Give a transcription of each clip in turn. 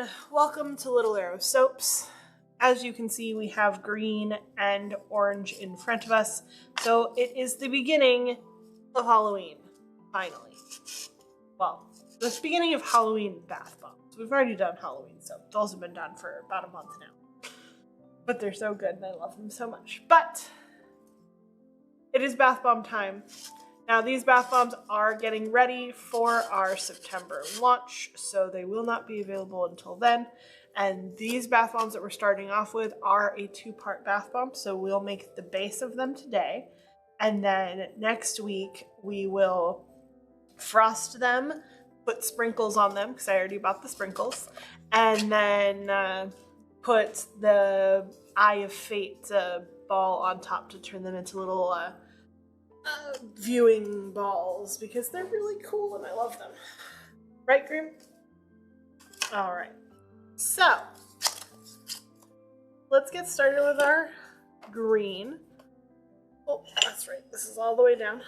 everyone, welcome to Little Arrow Soaps. As you can see, we have green and orange in front of us, so it is the beginning of Halloween, finally. Well, the beginning of Halloween bath bombs. We've already done Halloween soap. Those have been done for about a month now. But they're so good and I love them so much. But it is bath bomb time. Now, these bath bombs are getting ready for our September launch, so they will not be available until then. And these bath bombs that we're starting off with are a 2-part bath bomb, so we'll make the base of them today. And then next week, we will frost them, put sprinkles on them, because I already bought the sprinkles, and then put the Eye of Fate ball on top to turn them into little viewing balls, because they're really cool and I love them. Right, Grim? Alright, so let's get started with our green. Oh, that's right, this is all the way down.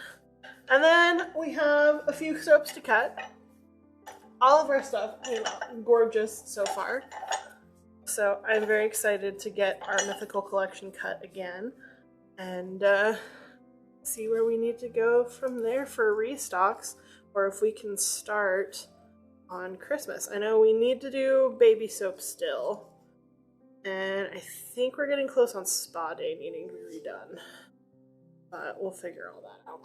And then we have a few soaps to cut. All of our stuff came out gorgeous so far. So I'm very excited to get our mythical collection cut again. And see where we need to go from there for restocks, or if we can start on Christmas. I know we need to do baby soap still, and I think we're getting close on spa day needing to be redone, but we'll figure all that out.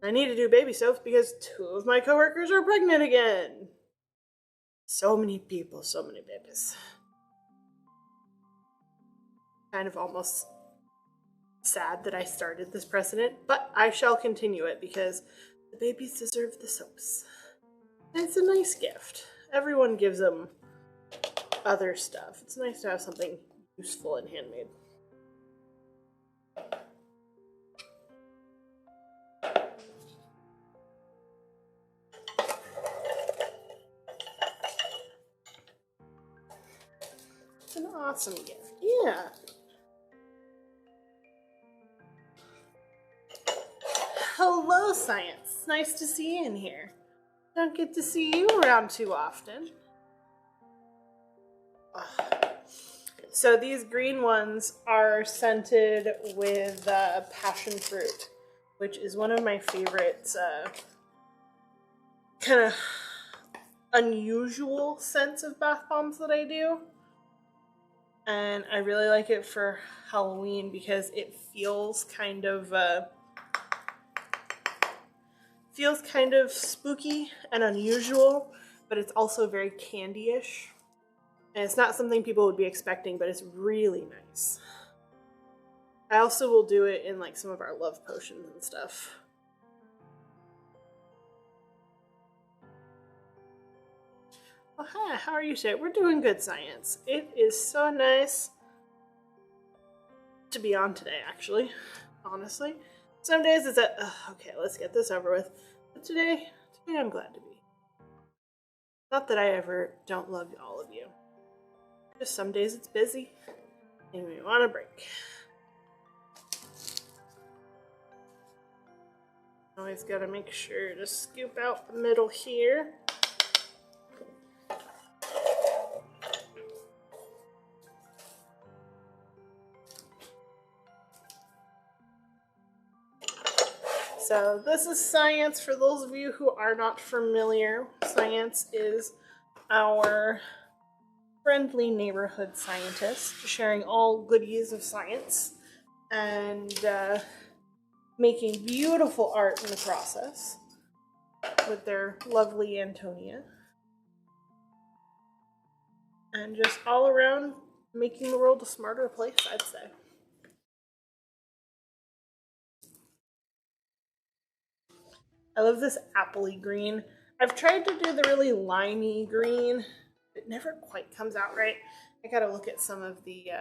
I need to do baby soaps because 2 of my coworkers are pregnant again. So many people, so many babies. Kind of almost sad that I started this precedent, but I shall continue it because the babies deserve the soaps. And it's a nice gift. Everyone gives them other stuff. It's nice to have something useful and handmade. It's an awesome gift. Yeah. Hello, Science. It's nice to see you in here. Don't get to see you around too often. So these green ones are scented with passion fruit, which is one of my favorite kind of unusual scents of bath bombs that I do. And I really like it for Halloween because it feels kind of spooky and unusual, but it's also very candy-ish. And it's not something people would be expecting, but it's really nice. I also will do it in like some of our love potions and stuff. Oh, hi, how are you today? We're doing good, Science. It is so nice to be on today, actually, honestly. Some days it's okay, let's get this over with. But today I'm glad to be. Not that I ever don't love all of you. Just some days it's busy and we want a break. Always gotta make sure to scoop out the middle here. So this is Science. For those of you who are not familiar, Science is our friendly neighborhood scientist, sharing all goodies of science and making beautiful art in the process with their lovely Antonia. And just all around making the world a smarter place, I'd say. I love this appley green. I've tried to do the really limey green. It never quite comes out right. I gotta look at some of the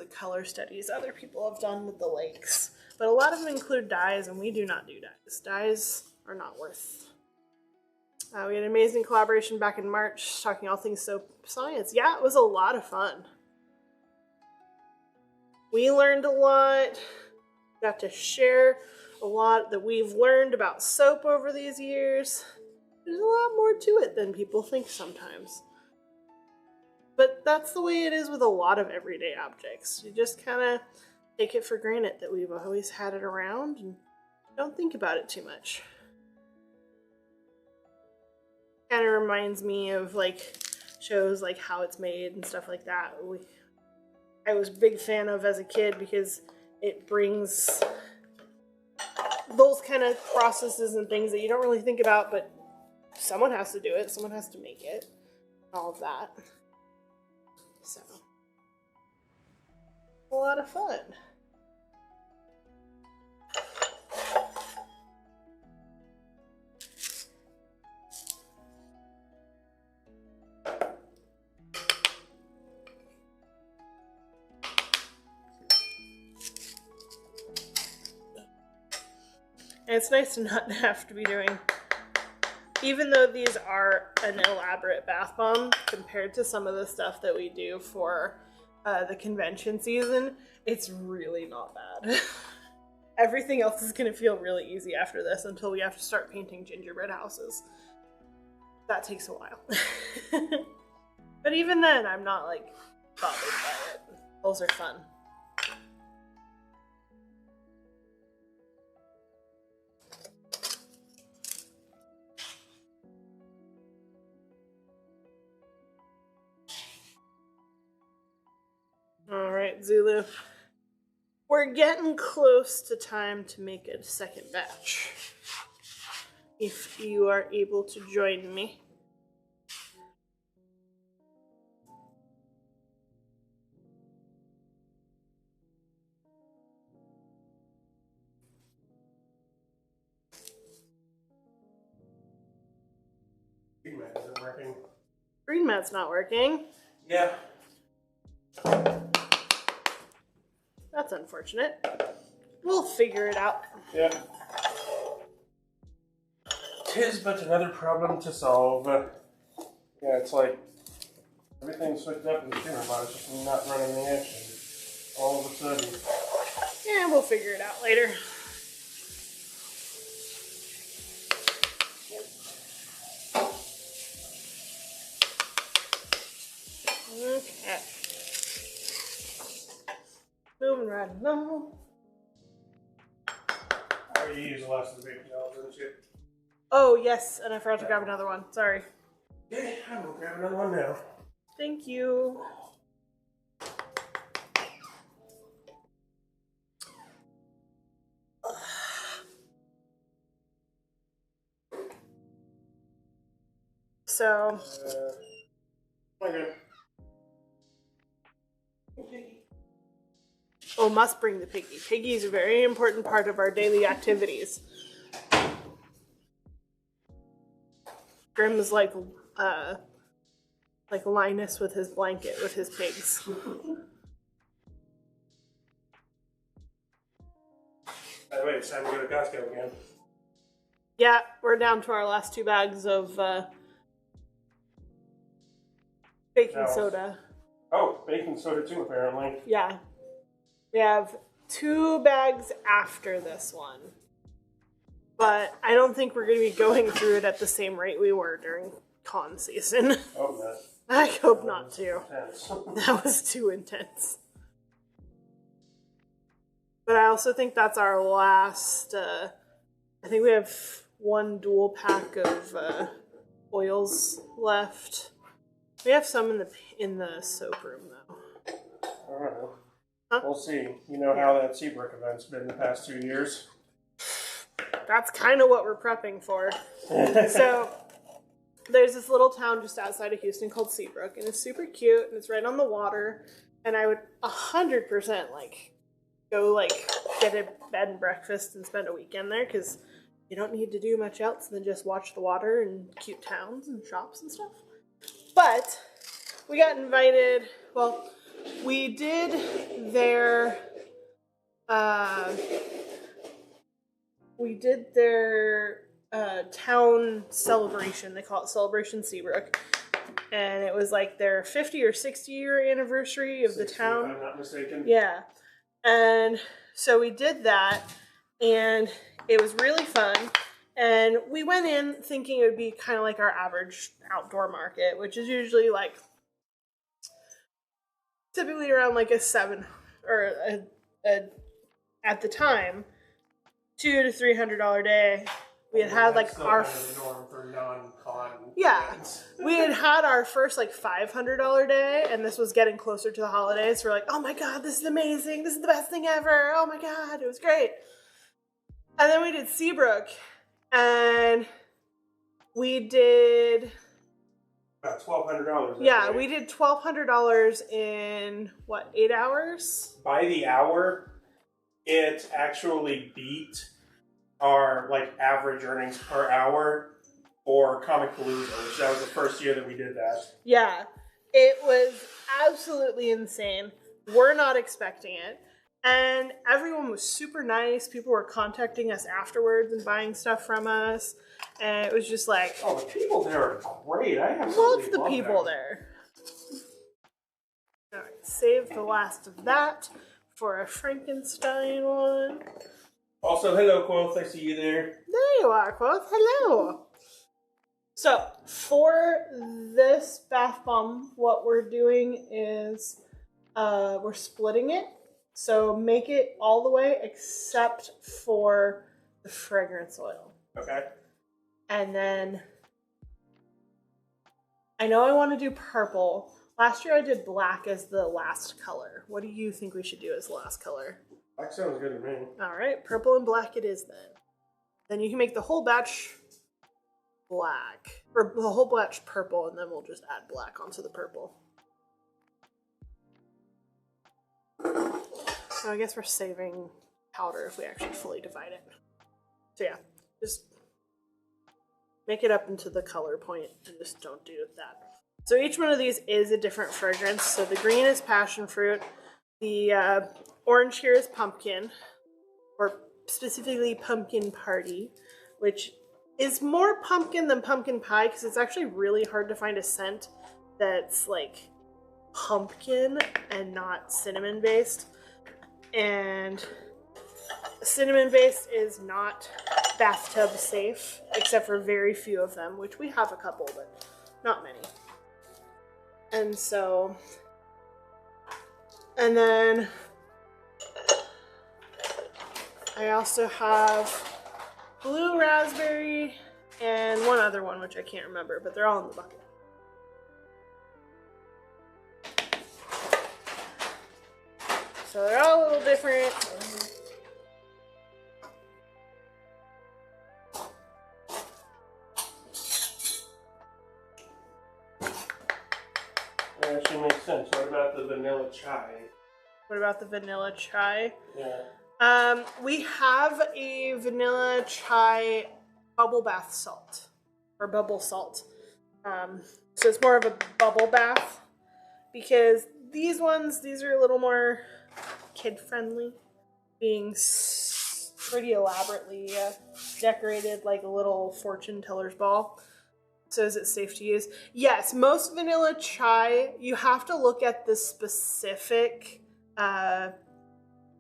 color studies other people have done with the lakes. But a lot of them include dyes, and we do not do dyes. Dyes are not worth. We had an amazing collaboration back in March, talking all things soap science. Yeah, it was a lot of fun. We learned a lot. Got to share a lot that we've learned about soap over these years. It There's a lot more to it than people think sometimes. But that's the way it is with a lot of everyday objects. You just kind of take it for granted that we've always had it around and don't think about it too much. Kind of reminds me of like shows like How It's Made and stuff like that. I was a big fan of as a kid because it brings those kind of processes and things that you don't really think about, but someone has to do it, someone has to make it, all of that. So, a lot of fun. And it's nice to not have to be doing, even though these are an elaborate bath bomb compared to some of the stuff that we do for the convention season, it's really not bad. Everything else is going to feel really easy after this until we have to start painting gingerbread houses. That takes a while. But even then, I'm not like bothered by it. Those are fun. Alright, Zulu. We're getting close to time to make a second batch. If you are able to join me. Green mat isn't working. Green mat's not working. Yeah. That's unfortunate. We'll figure it out. Yeah. 'Tis but another problem to solve. Yeah, it's like everything's hooked up in the camera, but it's just not running the action. All of a sudden. Yeah, we'll figure it out later. Okay. Moving right along. I already used the last of the baby towels, didn't you? Oh, yes, and I forgot to grab another one. Sorry. Okay, I'm gonna grab another one now. Thank you. So, Okay. oh, must bring the piggy. Piggy is a very important part of our daily activities. Grim is like Linus with his blanket with his pigs. By the way, it's time to go to Costco again. Yeah, we're down to our last 2 bags of baking soda. Oh, baking soda too, apparently. Yeah. We have 2 bags after this one. But I don't think we're going to be going through it at the same rate we were during con season. Oh, no. I hope not to. Intense. That was too intense. But I also think that's our last, I think we have 1 dual pack of oils left. We have some in the soap room though. I don't know. Huh? We'll see. You know how that Seabrook event's been the past 2 years. That's kind of what we're prepping for. So there's this little town just outside of Houston called Seabrook, and it's super cute, and it's right on the water. And I would 100% go get a bed and breakfast and spend a weekend there, because you don't need to do much else than just watch the water and cute towns and shops and stuff. But we got invited. Well, we did their town celebration. They call it Celebration Seabrook. And it was like their 50 or 60 year anniversary of 60, the town. if I'm not mistaken. Yeah. And so we did that, and it was really fun. And we went in thinking it would be kind of like our average outdoor market, which is usually like typically around like a seven or a at the time $200 to $300 day. We had like our kind of the norm for non-con. yeah, events. we had our first like $500 day, and this was getting closer to the holidays. We're like, oh my god, this is amazing! This is the best thing ever! Oh my god, it was great. And then we did Seabrook, and we did about $1,200. yeah, we did $1,200 in what, 8 hours? By the hour, it actually beat our like average earnings per hour for Comic Palooza, which that was the first year that we did that. Yeah, it was absolutely insane. We're not expecting it. And everyone was super nice. People were contacting us afterwards and buying stuff from us. And it was just like, oh, the people there are great. I love the people there. All right, save the last of that for a Frankenstein one. Also, hello, Quoth. I see you there. There you are, Quoth. Hello. So, for this bath bomb, what we're doing is we're splitting it. So, make it all the way except for the fragrance oil. Okay. And then, I know I want to do purple. Last year I did black as the last color. What do you think we should do as the last color? Black sounds good to me. All right, purple and black it is then. Then you can make the whole batch black, or the whole batch purple, and then we'll just add black onto the purple. So I guess we're saving powder if we actually fully divide it. So yeah, just make it up into the color point and just don't do that. So each one of these is a different fragrance. So the green is passion fruit. The orange here is pumpkin, or specifically pumpkin party, which is more pumpkin than pumpkin pie because it's actually really hard to find a scent that's like pumpkin and not cinnamon based. And cinnamon based is not bathtub safe except for very few of them, which we have a couple, but not many. And so, and then I also have blue raspberry and one other one, which I can't remember, but they're all in the bucket. So they're all a little different. That actually makes sense. What about the vanilla chai? What about the vanilla chai? Yeah. We have a vanilla chai bubble bath salt, or bubble salt. So it's more of a bubble bath because these are a little more kid-friendly, being pretty elaborately decorated like a little fortune teller's ball. So is it safe to use? Yes, most vanilla chai, you have to look at the specific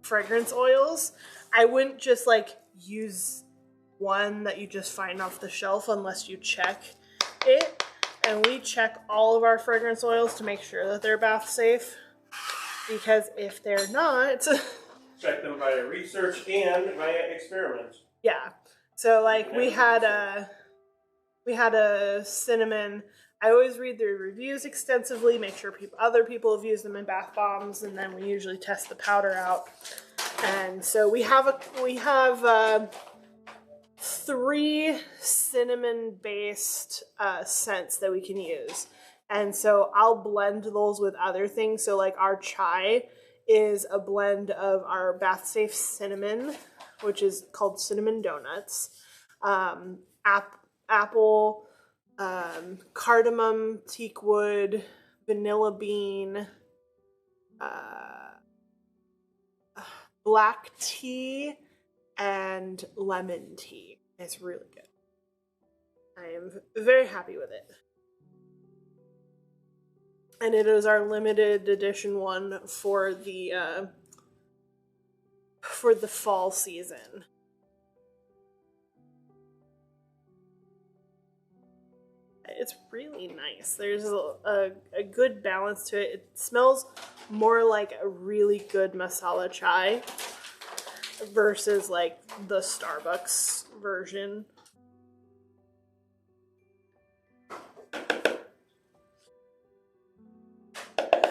fragrance oils. I wouldn't just like use one that you just find off the shelf unless you check it. And we check all of our fragrance oils to make sure that they're bath safe. Because if they're not... Check them via research and via experiment. Yeah. So like we had a cinnamon. I always read the reviews extensively, make sure other people have used them in bath bombs, and then we usually test the powder out. And so we have 3 cinnamon-based scents that we can use. And so I'll blend those with other things. So like our chai is a blend of our bath safe cinnamon, which is called cinnamon donuts, apple, cardamom, teakwood, vanilla bean, black tea, and lemon tea. It's really good. I am very happy with it. And it is our limited edition one for the fall season. It's really nice. There's a good balance to it. It smells more like a really good masala chai versus like the Starbucks version.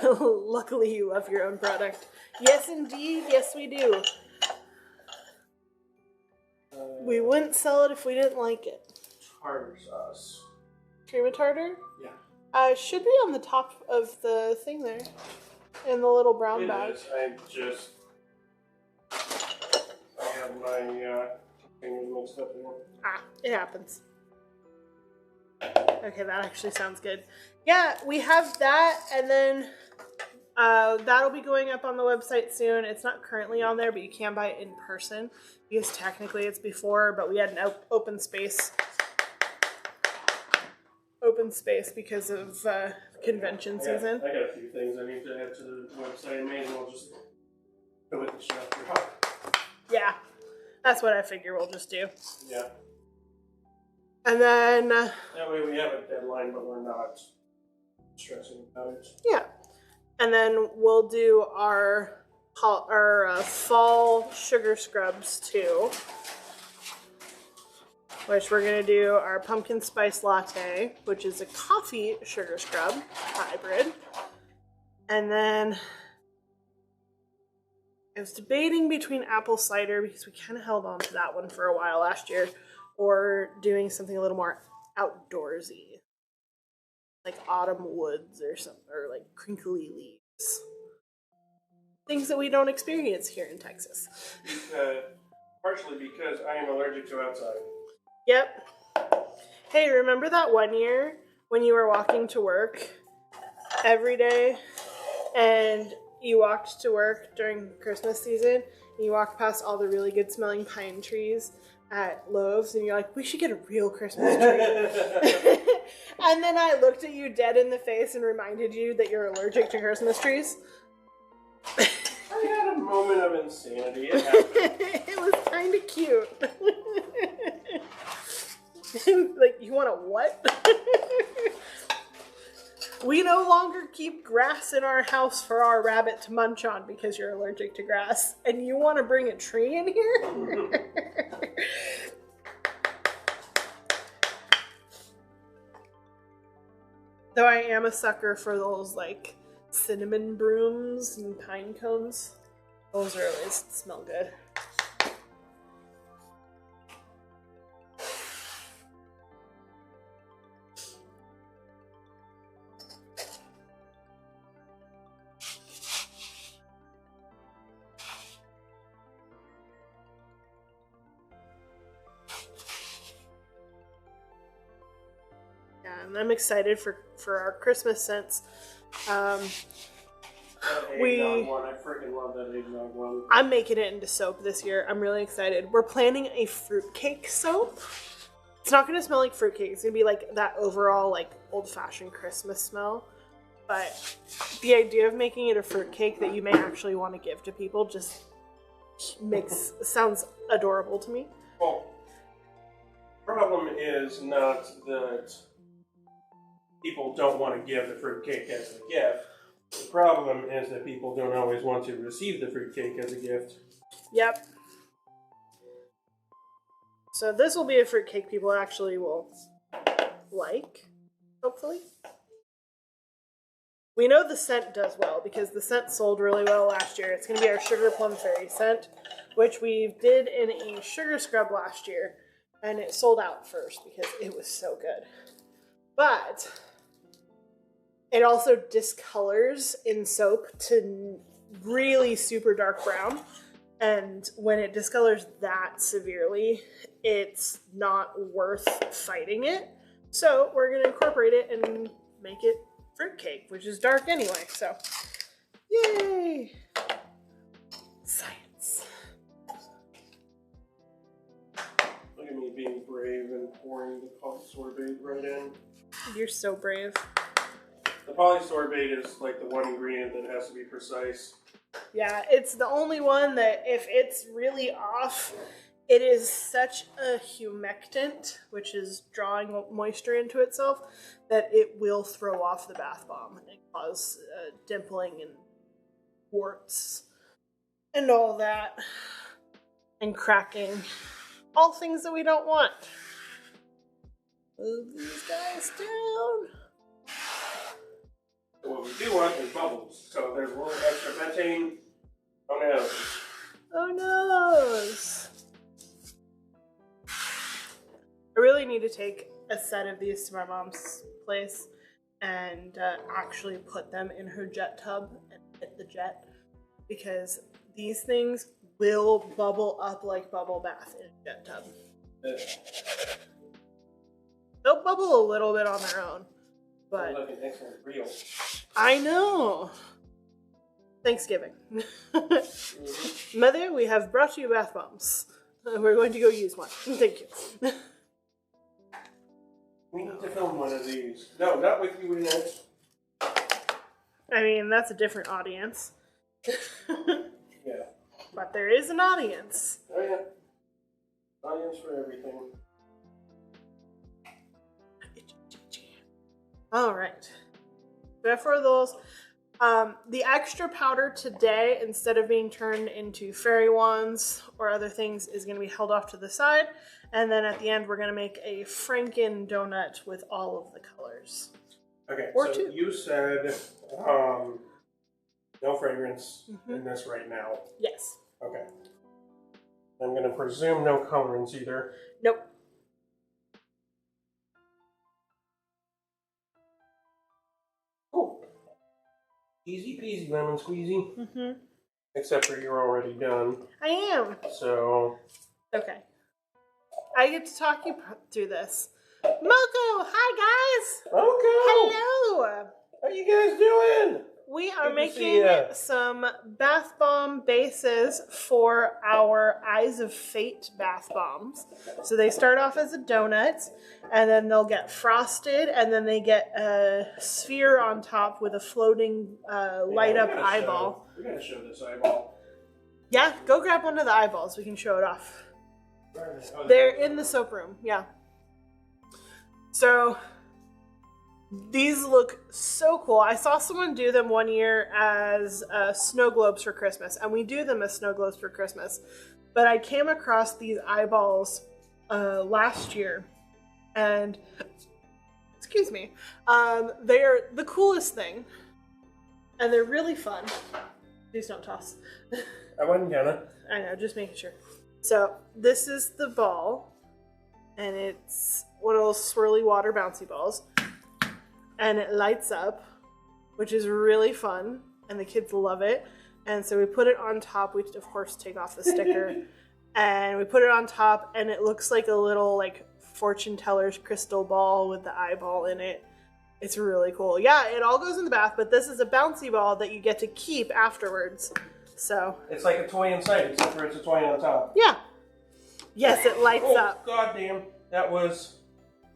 Luckily, you love your own product. Yes, indeed. Yes, we do. We wouldn't sell it if we didn't like it. Tartar sauce. Cream of tartar? Yeah. It should be on the top of the thing there. In the little brown bag. I have my fingers mixed up here. Ah, it happens. Okay, that actually sounds good. Yeah, we have that, and then that'll be going up on the website soon. It's not currently on there, but you can buy it in person because technically it's before, but we had an open space because of convention season. I got a few things I need to add to the website. I may as well just go with the chapter. Yeah, that's what I figure we'll just do. Yeah. And then... that way we have a deadline, but we're not stressing about it. Yeah. And then we'll do our fall sugar scrubs too. Which we're going to do our pumpkin spice latte, which is a coffee sugar scrub hybrid. And then I was debating between apple cider, because we kind of held on to that one for a while last year, or doing something a little more outdoorsy, like autumn woods or something, or like crinkly leaves. Things that we don't experience here in Texas. Partially because I am allergic to outside. Yep. Hey, remember that one year when you were walking to work every day and you walked to work during Christmas season and you walked past all the really good smelling pine trees at Lowe's and you're like, we should get a real Christmas tree. And then I looked at you dead in the face and reminded you that you're allergic to Christmas trees. I had a moment of insanity. It happened. It was kind of cute. Like, you want a what? We no longer keep grass in our house for our rabbit to munch on because you're allergic to grass. And you want to bring a tree in here? Though I am a sucker for those, like, cinnamon brooms and pine cones. Those are always smell good. Yeah, and I'm excited for our Christmas scents. That eggnog one, I freaking love that eggnog one. I'm making it into soap this year. I'm really excited. We're planning a fruitcake soap. It's not going to smell like fruitcake. It's going to be like that overall like old-fashioned Christmas smell. But the idea of making it a fruitcake that you may actually want to give to people just sounds adorable to me. Well, problem is not that people don't want to give the fruitcake as a gift. The problem is that people don't always want to receive the fruitcake as a gift. Yep. So this will be a fruitcake people actually will like, hopefully. We know the scent does well because the scent sold really well last year. It's going to be our Sugar Plum Fairy scent, which we did in a sugar scrub last year, and it sold out first because it was so good. But it also discolors in soap to really super dark brown. And when it discolors that severely, it's not worth fighting it. So we're going to incorporate it and make it fruitcake, which is dark anyway. So, yay! Science. Look at me being brave and pouring the polysorbate right in. You're so brave. The polysorbate is like the one ingredient that has to be precise. Yeah, it's the only one that if it's really off, It is such a humectant, which is drawing moisture into itself, that it will throw off the bath bomb and cause dimpling and warts and all that, and cracking. All things that we don't want. Move these guys down. What we do want is bubbles, so there's a little extra betaine on the nose. Oh noes! I really need to take a set of these to my mom's place and actually put them in her jet tub and hit the jet, because these things will bubble up like bubble bath in a jet tub. They'll bubble a little bit on their own, but like an excellent reel. I know. Thanksgiving. Mother, we have brought you bath bombs. We're going to go use one. Thank you. We need to film one of these. No, not with you in it. I mean, that's a different audience. Yeah. But there is an audience. Oh yeah. Audience for everything. All right. For those, the extra powder today, instead of being turned into fairy wands or other things, is going to be held off to the side. And then at the end, we're going to make a Franken donut with all of the colors. Okay, Or so two. you said no fragrance in this right now. Yes. Okay. I'm going to presume no colorants either. Nope. Cool. Easy peasy lemon squeezy. Mm-hmm. Except for you're already done. I am. So. Okay. I get to talk you through this. Moko, hi guys. Okay. Hello. How you guys doing? We are Good to see making ya. some bath bomb bases for our Eyes of Fate bath bombs. So they start off as a donut, and then they'll get frosted, and then they get a sphere on top with a floating light up eyeball. We gotta show this eyeball. Yeah, go grab one of the eyeballs. We can show it off. Where are they? Oh, They're in the soap room, yeah. So these look so cool. I saw someone do them one year as snow globes for Christmas, and we do them as snow globes for Christmas. But I came across these eyeballs last year, and excuse me, they're the coolest thing, and they're really fun. Please don't toss. I wasn't gonna. I know, just making sure. So this is the ball, and it's one of those swirly water bouncy balls, and it lights up, which is really fun, and the kids love it. And so we put it on top. We of course take off the sticker, and we put it on top, and it looks like a little like fortune teller's crystal ball with the eyeball in it. It's really cool. Yeah, it all goes in the bath, but this is a bouncy ball that you get to keep afterwards. So It's like a toy inside, except for it's a toy on top. yeah. Yes, it lights Oh, up. goddamn. That was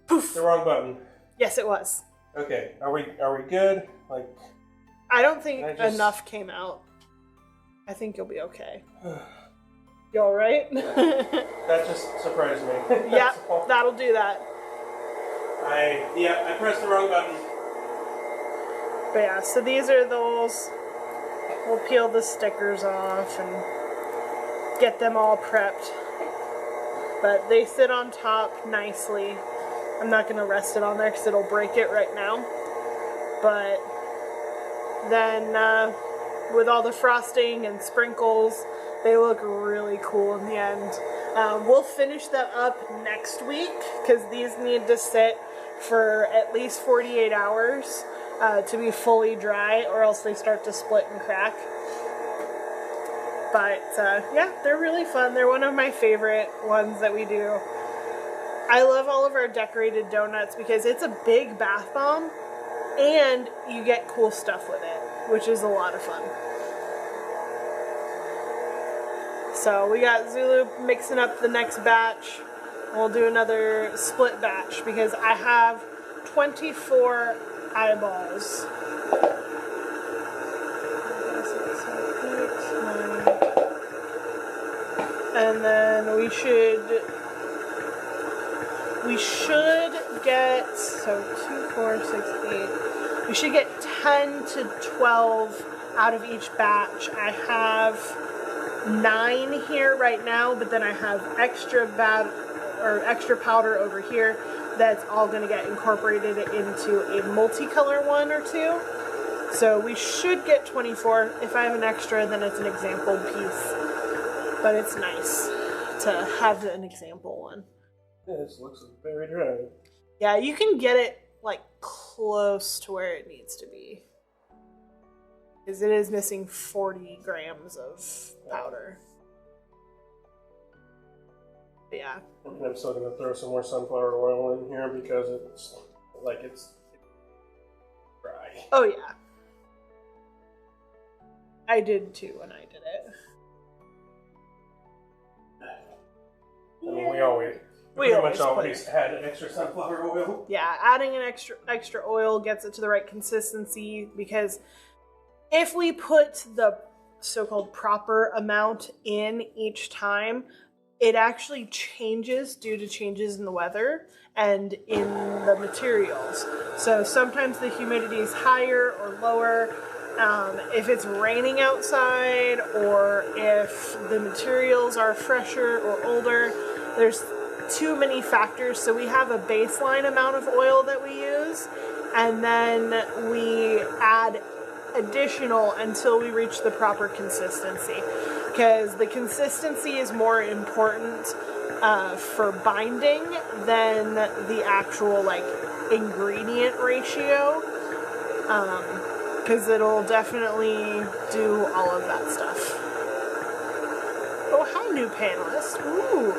Poof. the wrong button. Yes, it was. Okay, are we good? Like, I don't think Can I just- enough came out. I think you'll be okay. You all right? that just surprised me. Yeah, That's all. that'll do that. I pressed the wrong button. But yeah, so these are those. We'll peel the stickers off and get them all prepped. But they sit on top nicely. I'm not going to rest it on there because it'll break it right now. But then with all the frosting and sprinkles, they look really cool in the end. We'll finish that up next week because these need to sit for at least 48 hours to be fully dry, or else they start to split and crack. But yeah, they're really fun. They're one of my favorite ones that we do. I love all of our decorated donuts because it's a big bath bomb and you get cool stuff with it, which is a lot of fun. So we got Zulu mixing up the next batch. We'll do another split batch because I have 24 eyeballs. And then we should get, so 2, 4, 6, 8. We should get 10 to 12 out of each batch. I have 9 here right now, but then I have extra powder over here that's all going to get incorporated into a multicolor one or two. So we should get 24. If I have an extra, then it's an example piece. But it's nice to have an example one. Yeah, this looks very dry. Yeah, you can get it like close to where it needs to be. Because it is missing 40 grams of powder. But yeah. And I'm still going to throw some more sunflower oil in here because it's dry. Oh yeah. I did too when I did it. I mean, we always add extra sunflower oil. Yeah, adding an extra oil gets it to the right consistency, because if we put the so-called proper amount in each time, it actually changes due to changes in the weather and in the materials. So sometimes the humidity is higher or lower. If it's raining outside, or if the materials are fresher or older, there's too many factors. So we have a baseline amount of oil that we use, and then we add additional until we reach the proper consistency, because the consistency is more important for binding than the actual ingredient ratio, because it'll definitely do all of that stuff. Oh, hi, new panelist. Ooh.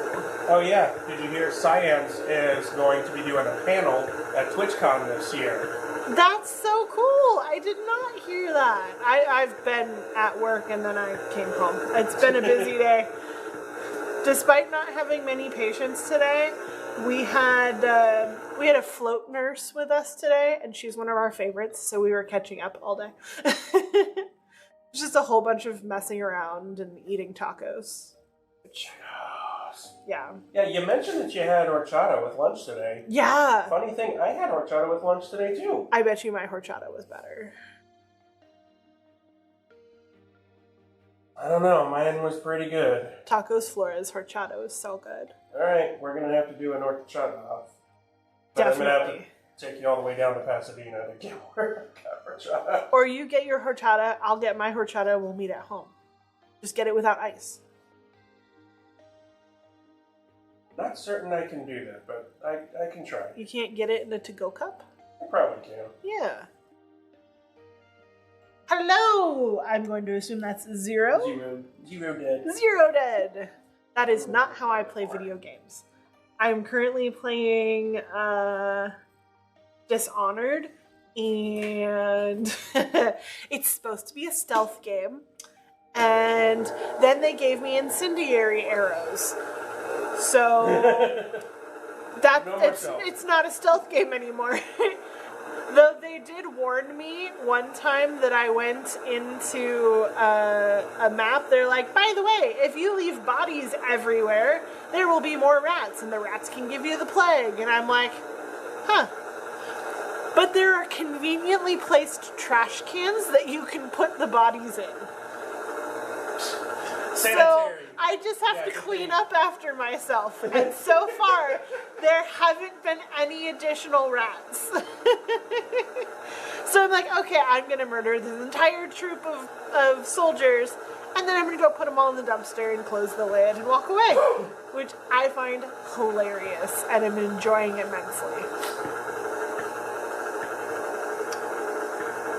Oh yeah, did you hear Science is going to be doing a panel at TwitchCon this year? That's so cool! I did not hear that. I've been at work and then I came home. It's been a busy day. Despite not having many patients today, we had a float nurse with us today, and she's one of our favorites, so we were catching up all day. Just a whole bunch of messing around and eating tacos. Which, yeah. Yeah, you mentioned that you had horchata with lunch today. Yeah. Funny thing, I had horchata with lunch today too. I bet you my horchata was better. I don't know, mine was pretty good. Tacos Flores horchata was so good. Alright, we're going to have to do an horchata off. But Definitely. I'm going to have to take you all the way down to Pasadena to get horchata. Or you get your horchata, I'll get my horchata, we'll meet at home. Just get it without ice. Not certain I can do that, but I can try. You can't get it in a to-go cup? I probably can. Yeah. Hello! I'm going to assume that's Zero. Zero dead. Zero dead! That is not how I play video games. I'm currently playing Dishonored, and it's supposed to be a stealth game. And then they gave me incendiary arrows. So it's not a stealth game anymore. Though they did warn me one time that I went into a map. They're like, by the way, if you leave bodies everywhere, there will be more rats, and the rats can give you the plague. And I'm like, huh. But there are conveniently placed trash cans that you can put the bodies in. So I just have to clean up after myself. And so far, there haven't been any additional rats. So I'm like, okay, I'm going to murder this entire troop of soldiers, and then I'm going to go put them all in the dumpster and close the lid and walk away, which I find hilarious, and I'm enjoying immensely.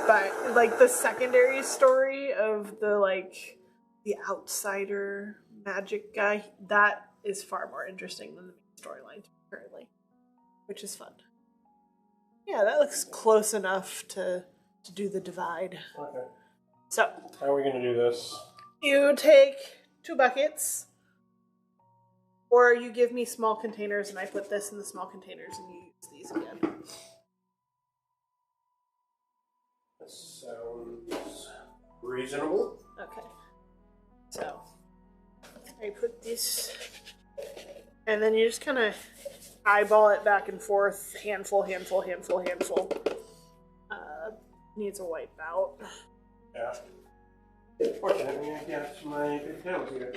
But, the secondary story of the outsider magic guy, that is far more interesting than the main storyline currently, which is fun. Yeah, that looks close enough to do the divide. Okay. So, how are we going to do this? You take 2 buckets, or you give me small containers and I put this in the small containers and you use these again. That sounds reasonable. Okay. So, I put this, and then you just kind of eyeball it back and forth, handful, handful, handful, handful. Needs a wipe out. Yeah. Fortunately, I got my big towels here.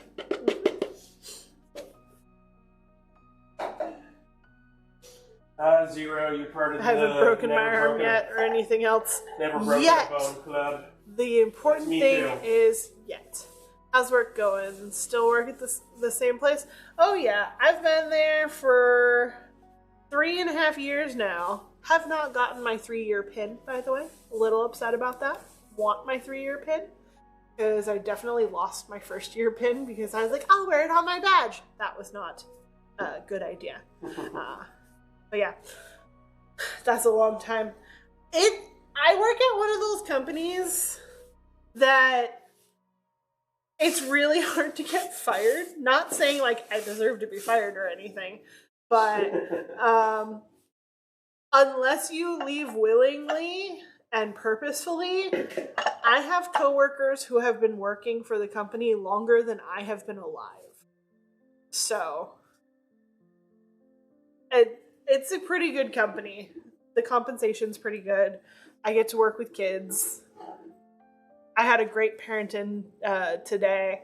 Zero, you're part of I haven't broken my arm yet or anything else. Never broken yet. a bone club. The important Me thing too. is yet. How's work going? Still work at the same place? Oh yeah, I've been there for 3.5 years now. Have not gotten my 3-year pin, by the way. A little upset about that. Want my 3-year pin because I definitely lost my 1st-year pin because I was like, I'll wear it on my badge. That was not a good idea. But yeah, that's a long time. I work at one of those companies that it's really hard to get fired. Not saying like I deserve to be fired or anything, but unless you leave willingly and purposefully, I have coworkers who have been working for the company longer than I have been alive. So it's a pretty good company. The compensation's pretty good. I get to work with kids. I had a great parent in today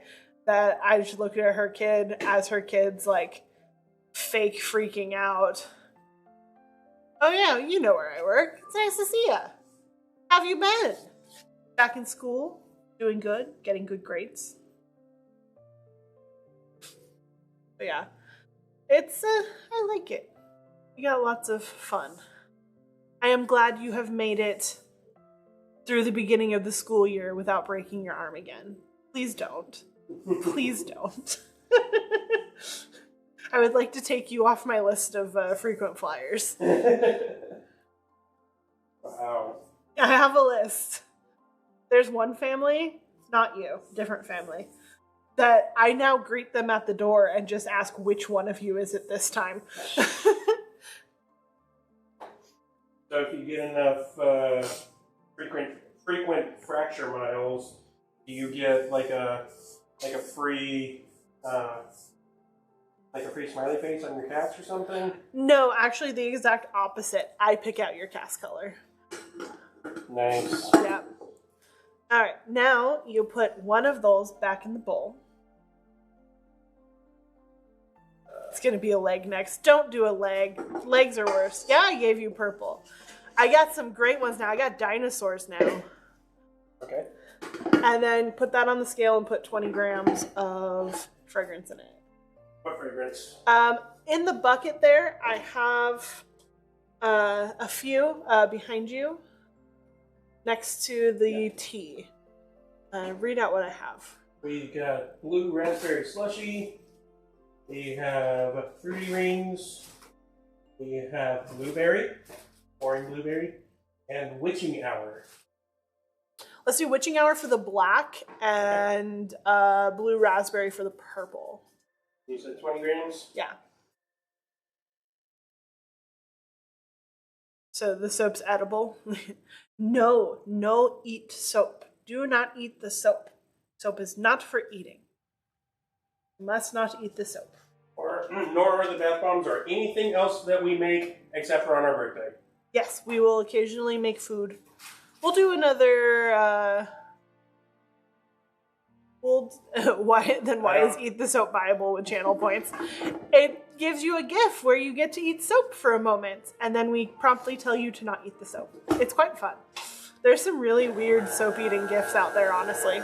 that I just looked at her kid as her kid's like fake freaking out. Oh yeah, you know where I work. It's nice to see ya. How have you been? Back in school? Doing good? Getting good grades? But yeah, it's I like it. We got lots of fun. I am glad you have made it through the beginning of the school year without breaking your arm again. Please don't. Please don't. I would like to take you off my list of frequent flyers. Wow. I have a list. There's one family, not you, different family, that I now greet them at the door and just ask which one of you is it this time. So if you get enough frequent fracture miles, do you get like a free smiley face on your cats or something? No, actually the exact opposite. I pick out your cast color. Nice. Yeah. All right, now you put one of those back in the bowl. It's gonna be a leg next. Don't do a leg. Legs are worse. Yeah, I gave you purple. I got some great ones now. I got dinosaurs now. Okay. And then put that on the scale and put 20 grams of fragrance in it. What fragrance? In the bucket there, I have a few behind you next to the tea. Read out what I have. We got blue raspberry slushy. We have fruity rings. We have blueberry, orange blueberry, and witching hour. Let's do witching hour for the black and blue raspberry for the purple. You said 20 grams? Yeah. So the soap's edible? No, eat soap. Do not eat the soap. Soap is not for eating. You must not eat the soap. Nor are the bath bombs or anything else that we make except for on our birthday. Yes, we will occasionally make food. We'll do another, why is Eat the Soap viable with channel points? It gives you a GIF where you get to eat soap for a moment, and then we promptly tell you to not eat the soap. It's quite fun. There's some really weird soap eating GIFs out there, honestly.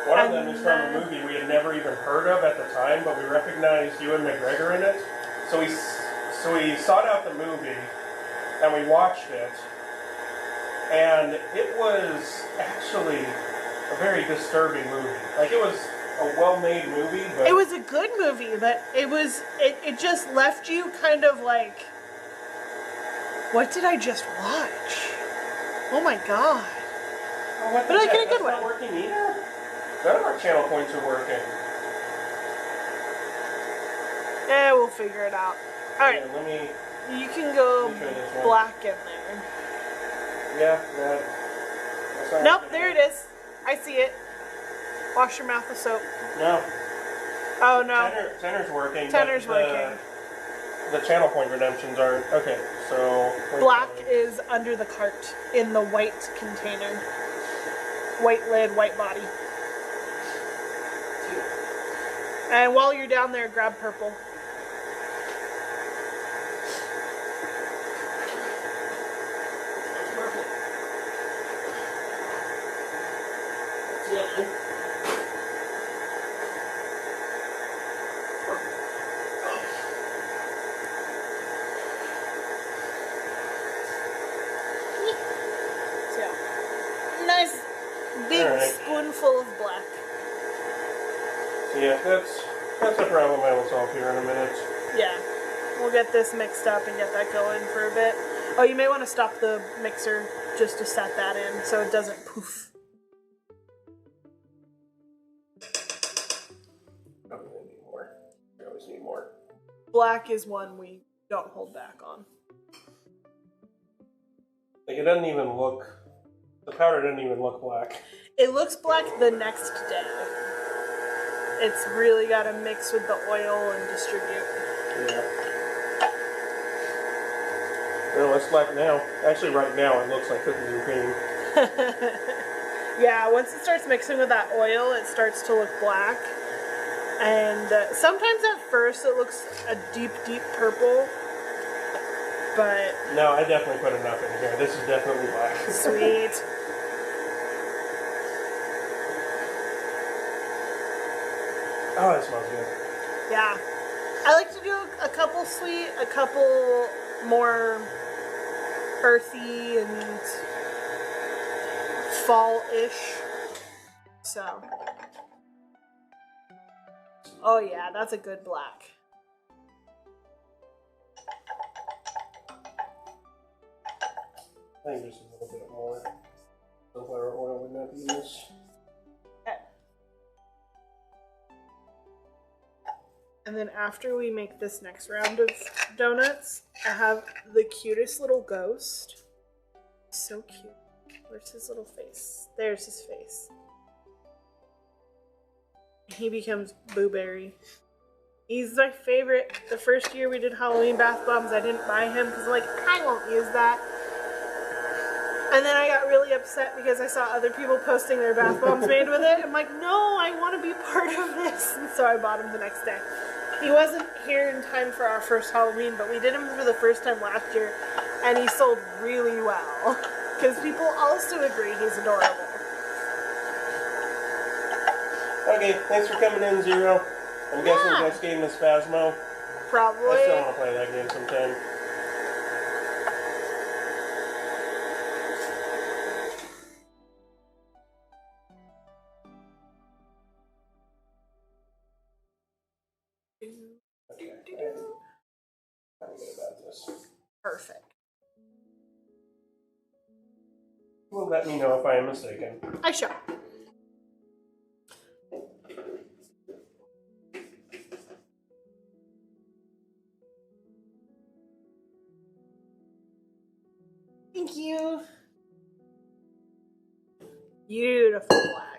One of them is from a movie we had never even heard of at the time, but we recognized Ewan McGregor in it. So we sought out the movie, and we watched it, and it was actually a very disturbing movie. Like, it was a well-made movie, but... It was a good movie, but it just left you kind of like, what did I just watch? Oh my god. Oh, what the But like heck? in a good That's not way. working either? None of our channel points are working. Yeah, we'll figure it out. Alright, Yeah, let me... you can go Let me try this one. black in there. Yeah, that's not Nope, working. there it is. I see it. Wash your mouth with soap. No. Oh no. Tennor's working. Tennor's but working. The channel point redemptions aren't. Okay, so... Black is under the cart in the white container. White lid, white body. And while you're down there, grab purple. Nice big spoonful of black. Yeah, that's a problem I will solve here in a minute. Yeah, we'll get this mixed up and get that going for a bit. Oh, you may want to stop the mixer just to set that in so it doesn't poof. I'm gonna need more. I always need more. Black is one we don't hold back on. Like, it doesn't even look... The powder doesn't even look black. It looks black the next day. It's really got to mix with the oil and distribute. Yeah. Well, it's black now. Actually, right now, it looks like cookies and cream. Yeah, once it starts mixing with that oil, it starts to look black. And sometimes at first it looks a deep, deep purple. But... No, I definitely put enough in here. This is definitely black. Sweet. Oh, it smells good. Yeah. I like to do a couple sweet, a couple more earthy and fall-ish. So. Oh yeah, that's a good black. I think just a little bit more sunflower oil would not be this. And then after we make this next round of donuts, I have the cutest little ghost. So cute. Where's his little face? There's his face. He becomes Blueberry. He's my favorite. The first year we did Halloween bath bombs, I didn't buy him because I'm like, I won't use that. And then I got really upset because I saw other people posting their bath bombs made with it. I'm like, no, I want to be part of this. And so I bought him the next day. He wasn't here in time for our first Halloween, but we did him for the first time last year, and he sold really well. Because people also agree he's adorable. Okay, thanks for coming in, Zero. I'm guessing this game is Phasmo. Probably. I still want to play that game sometime. Perfect. Well, let me know if I am mistaken. I shall. Thank you. Beautiful black.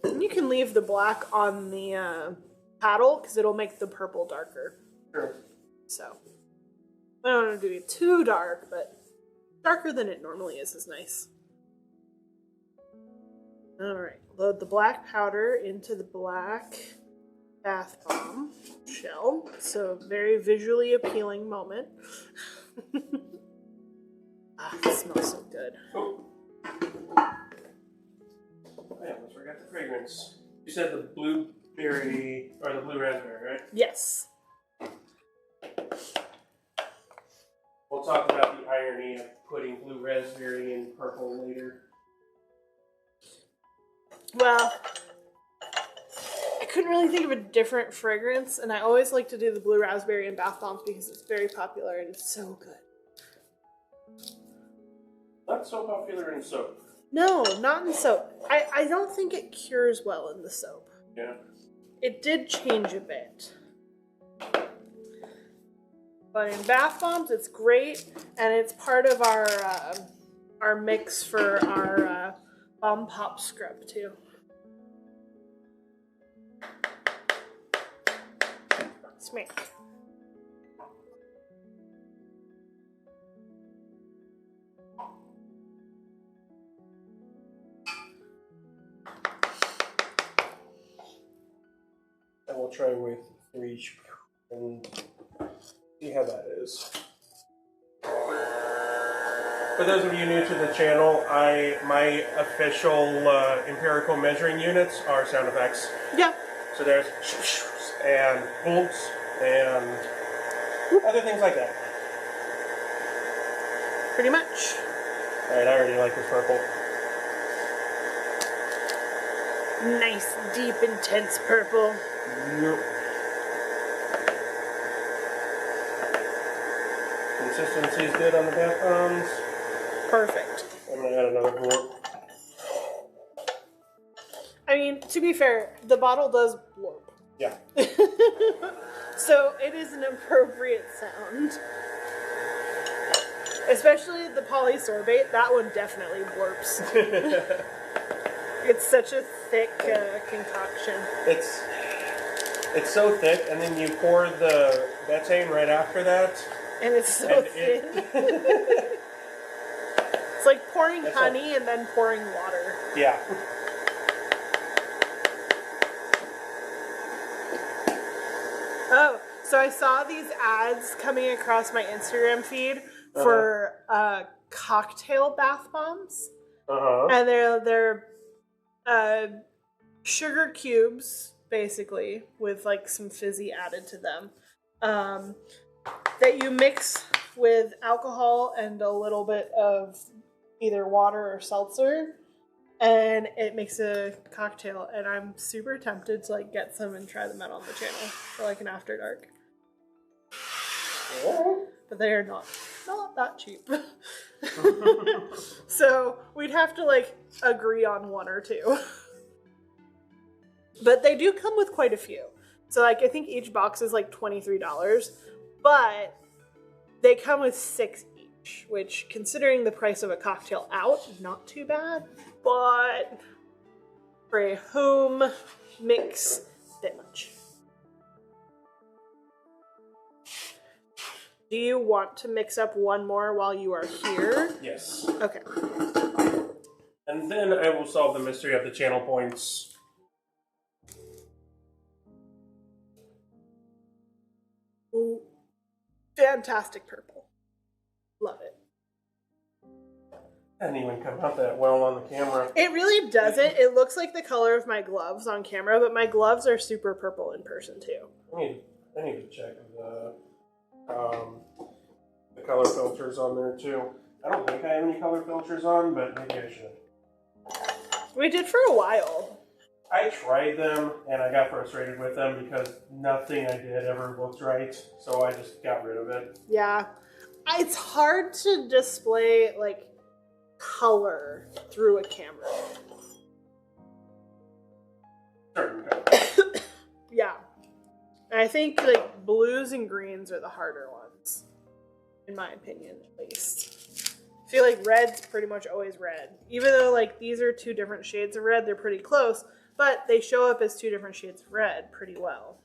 And you can leave the black on the paddle because it'll make the purple darker. Sure. So, I don't want to do it too dark, but darker than it normally is nice. Alright, load the black powder into the black bath bomb shell. So, very visually appealing moment. Ah, it smells so good. Oh. I almost forgot the fragrance. You said the blueberry, or the blue raspberry, right? Yes. We'll talk about the irony of putting blue raspberry in purple later. Well, I couldn't really think of a different fragrance, and I always like to do the blue raspberry in bath bombs because it's very popular and it's so good. Not so popular in soap. No, not in soap. I don't think it cures well in the soap. Yeah. It did change a bit. But in bath bombs, it's great, and it's part of our mix for our bomb pop scrub too. Smack. And we'll try with 3 and see how that is. For those of you new to the channel, my official empirical measuring units are sound effects. Yeah. So there's and bolts and other things like that. Pretty much. Alright, I already like this purple. Nice, deep, intense purple. Yep. Consistency is good on the bath bombs. Perfect. I'm gonna add another blorp. I mean, to be fair, the bottle does blorp. Yeah. So it is an appropriate sound. Especially the polysorbate, that one definitely blorps. It's such a thick concoction. It's so thick, and then you pour the betaine right after that. And it's so thin. It's like pouring honey and then pouring water. Yeah. Oh, so I saw these ads coming across my Instagram feed for cocktail bath bombs. And they're sugar cubes, basically, with like some fizzy added to them, that you mix with alcohol and a little bit of either water or seltzer, and it makes a cocktail. And I'm super tempted to like get some and try them out on the channel for like an after dark. But they are not that cheap. So we'd have to like agree on one or two. But they do come with quite a few. So like I think each box is like $23, but they come with 6 each, which considering the price of a cocktail out, not too bad. But for a home mix, bit much. Do you want to mix up one more while you are here? Yes. Okay. And then I will solve the mystery of the channel points. Ooh, fantastic purple. Love it. Didn't even come out that well on the camera. It really doesn't. It looks like the color of my gloves on camera, but my gloves are super purple in person too. I need to check the color filters on there too. I don't think I have any color filters on, but maybe I should. We did for a while. I tried them and I got frustrated with them because nothing I did ever looked right, so I just got rid of it. Yeah. It's hard to display like color through a camera. Certain colors. Yeah. And I think like blues and greens are the harder ones, in my opinion, at least. I feel like red's pretty much always red. Even though like these are 2 different shades of red, they're pretty close, but they show up as 2 different shades of red pretty well.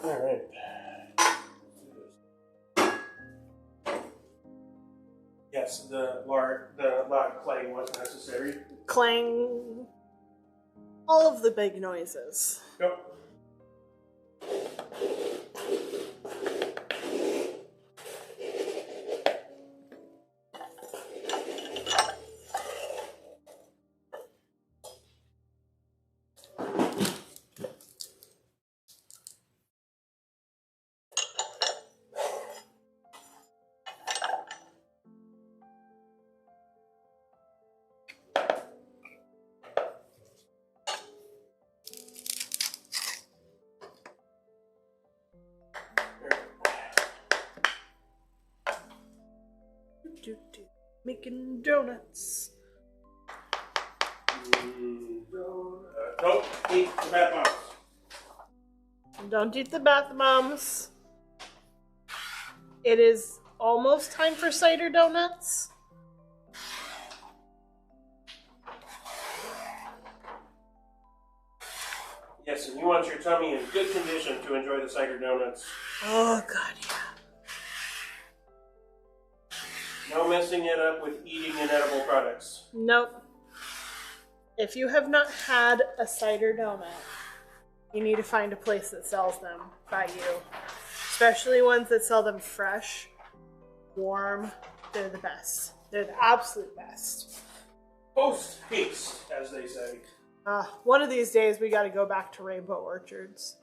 Alright. Yes, the loud clang was necessary. Clang. All of the big noises. Yep. Making donuts. Don't eat the bath bombs. Don't eat the bath bombs. It is almost time for cider donuts. Yes, and you want your tummy in good condition to enjoy the cider donuts. Oh, God, yeah. No messing it up with eating inedible products. Nope. If you have not had a cider donut, you need to find a place that sells them by you. Especially ones that sell them fresh, warm. They're the best. They're the absolute best. Post haste, as they say. One of these days, we got to go back to Rainbow Orchards.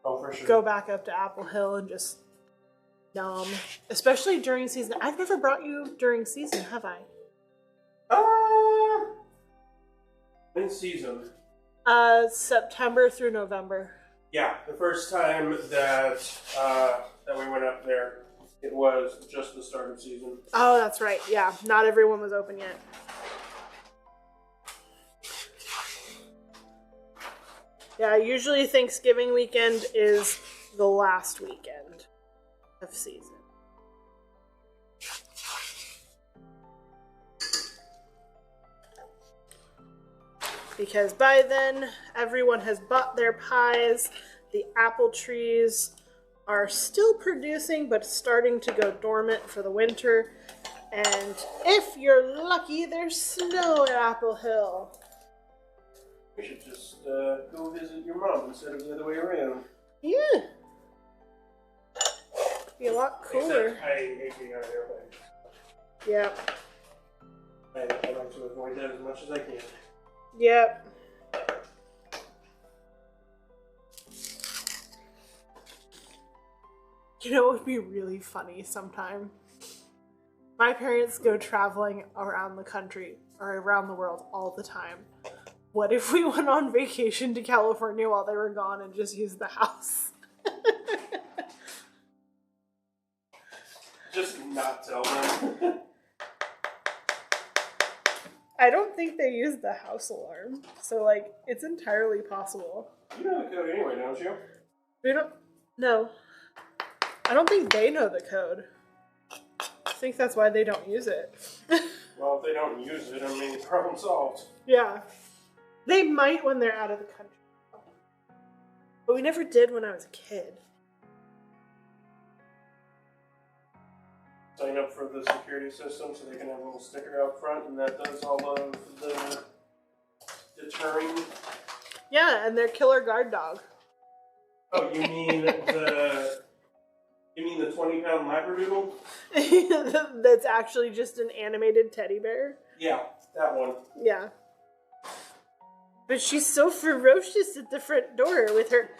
Oh, for sure. Go back up to Apple Hill and just nom. Especially during season. I've never brought you during season, have I? In season. September through November. Yeah, the first time that we went up there, it was just the start of season. Oh, that's right. Yeah, not everyone was open yet. Yeah, usually Thanksgiving weekend is the last weekend of season. Because by then, everyone has bought their pies. The apple trees are still producing, but starting to go dormant for the winter. And if you're lucky, there's snow at Apple Hill. We should just go visit your mom instead of the other way around. Yeah. Be a lot cooler. Except I hate being on an airplane. Yeah. I like to avoid that as much as I can. Yep. You know what would be really funny sometime? My parents go traveling around the country or around the world all the time. What if we went on vacation to California while they were gone and just used the house? Just not tell them. I don't think they use the house alarm, so like it's entirely possible. You know the code anyway, don't you? They don't. No, I don't think they know the code. I think that's why they don't use it. Well, if they don't use it, I mean, problem solved. Yeah, they might when they're out of the country, but we never did when I was a kid. Sign up for the security system so they can have a little sticker out front, and that does all of the deterring. Yeah, and their killer guard dog. Oh, you mean the 20-pound labradoodle? That's actually just an animated teddy bear. Yeah, that one. Yeah. But she's so ferocious at the front door with her.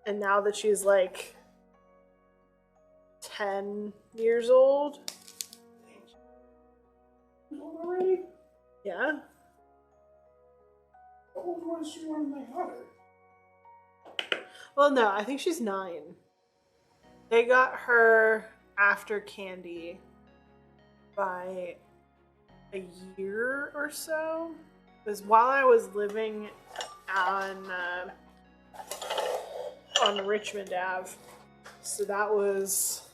And now that she's like 10 years old. Already? Yeah. How old was she when they got her? Well, no, I think she's 9. They got her after Candy by a year or so. Because while I was living on Richmond Ave. So that was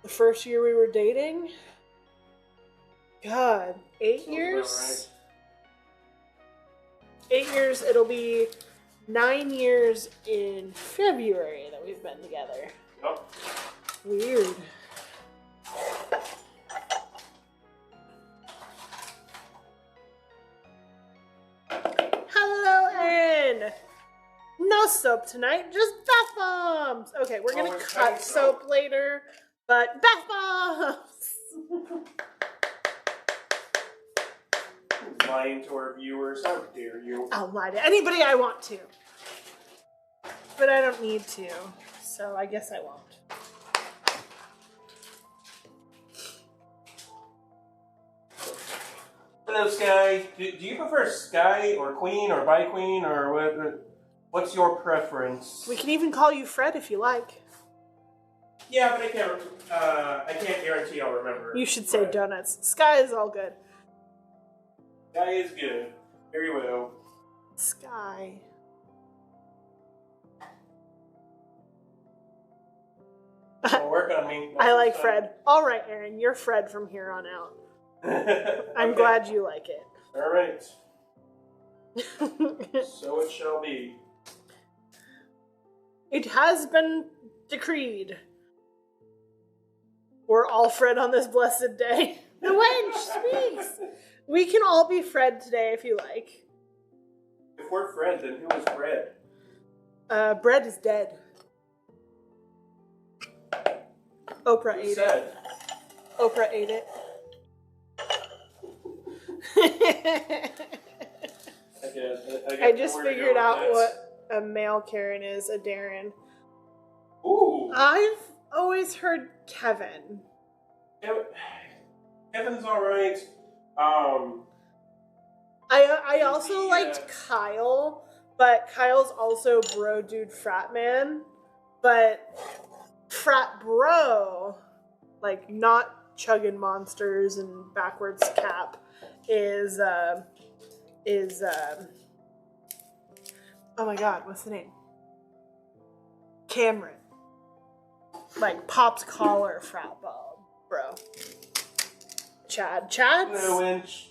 the first year we were dating. God, 8 years? Right. 8 years. It'll be 9 years in February that we've been together. Yep. Weird. Hello, Erin! No soap tonight, just bath bombs! Okay, we're gonna cut soap later, but bath bombs! Lying to our viewers, how dare you? I'll lie to anybody I want to. But I don't need to, so I guess I won't. Hello, Sky. Do you prefer Sky or Queen or by Queen or What's your preference? We can even call you Fred if you like. Yeah, but I can't guarantee I'll remember. You should say donuts. Sky is all good. Sky is good. Very well. Sky. Don't work on me. I like Fred. All right, Aaron, you're Fred from here on out. I'm glad you like it. All right. So it shall be. It has been decreed. We're all Fred on this blessed day. The wench speaks. We can all be Fred today if you like. If we're Fred, then who is Bread? Bread is dead. Oprah Who ate said? it. Oprah ate it. I just figured out what a male Karen is, a Darren. Ooh. I've always heard Kevin. Kevin's alright. I also liked Kyle, but Kyle's also bro dude frat man. But frat bro, like not chugging monsters and backwards cap, is oh my god, what's the name? Cameron. Like pops collar frat bro. Chad's No inch.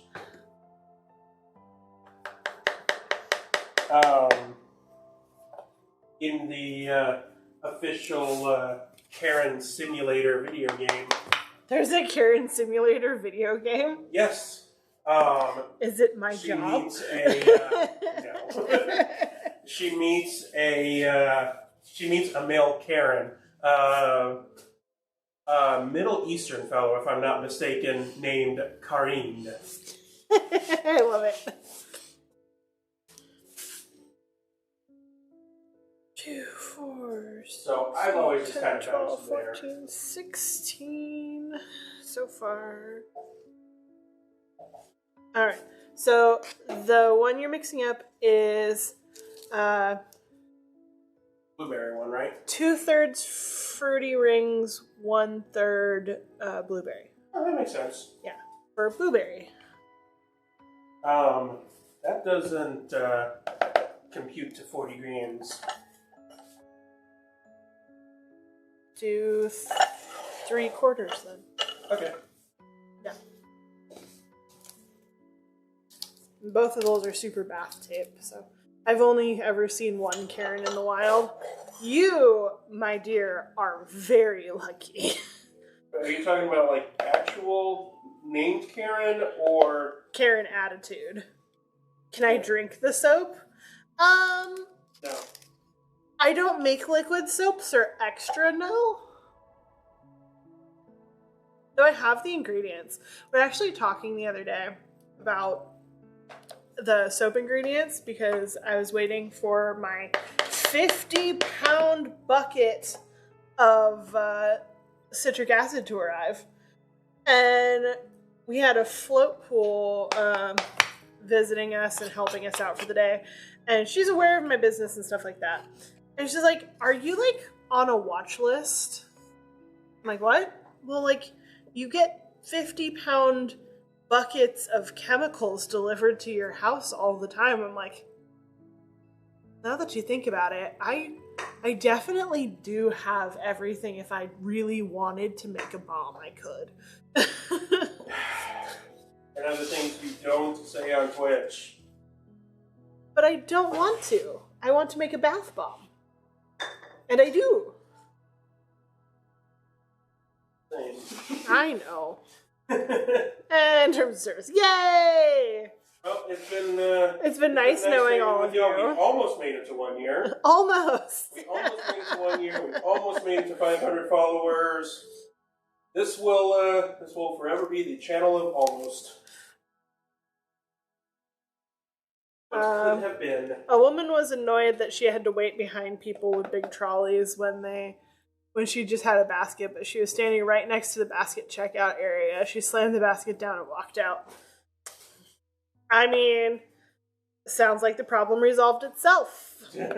In the official Karen Simulator video game. There's a Karen Simulator video game? Yes. Is it my she job? Meets a, no. She meets a male Karen. Middle Eastern fellow, if I'm not mistaken, named Karim. I love it. 2, 4, So I've always just kind of 12, bounced there. 14, 16 so far. Alright, so the one you're mixing up is Blueberry one, right? 2/3 Fruity Rings, 1/3 blueberry. Oh, that makes sense. Yeah, for blueberry. That doesn't compute to 40 grams. Do 3/4 then. Okay. Yeah. Both of those are super bath tape, so I've only ever seen one Karen in the wild. You, my dear, are very lucky. Are you talking about like actual named Karen or Karen attitude. Can I drink the soap? no? I don't make liquid soaps or extra no. Though I have the ingredients. We were actually talking the other day about the soap ingredients because I was waiting for my 50-pound bucket of citric acid to arrive. And we had a float pool visiting us and helping us out for the day. And she's aware of my business and stuff like that. And she's like, are you like on a watch list? I'm like, what? Well, like, you get 50-pound buckets of chemicals delivered to your house all the time. I'm like, now that you think about it, I definitely do have everything. If I really wanted to make a bomb, I could. And other things you don't say on Twitch. But I don't want to. I want to make a bath bomb. And I do. Same. I know. And terms of service. Yay! Well, It's been nice knowing all of with y'all. We you. almost made it to 1 year. Almost. We almost made it to 1 year. We almost made it to 500 followers. This will forever be the channel of almost. What could have been? A woman was annoyed that she had to wait behind people with big trolleys when she just had a basket, but she was standing right next to the basket checkout area. She slammed the basket down and walked out. I mean, Sounds like the problem resolved itself. You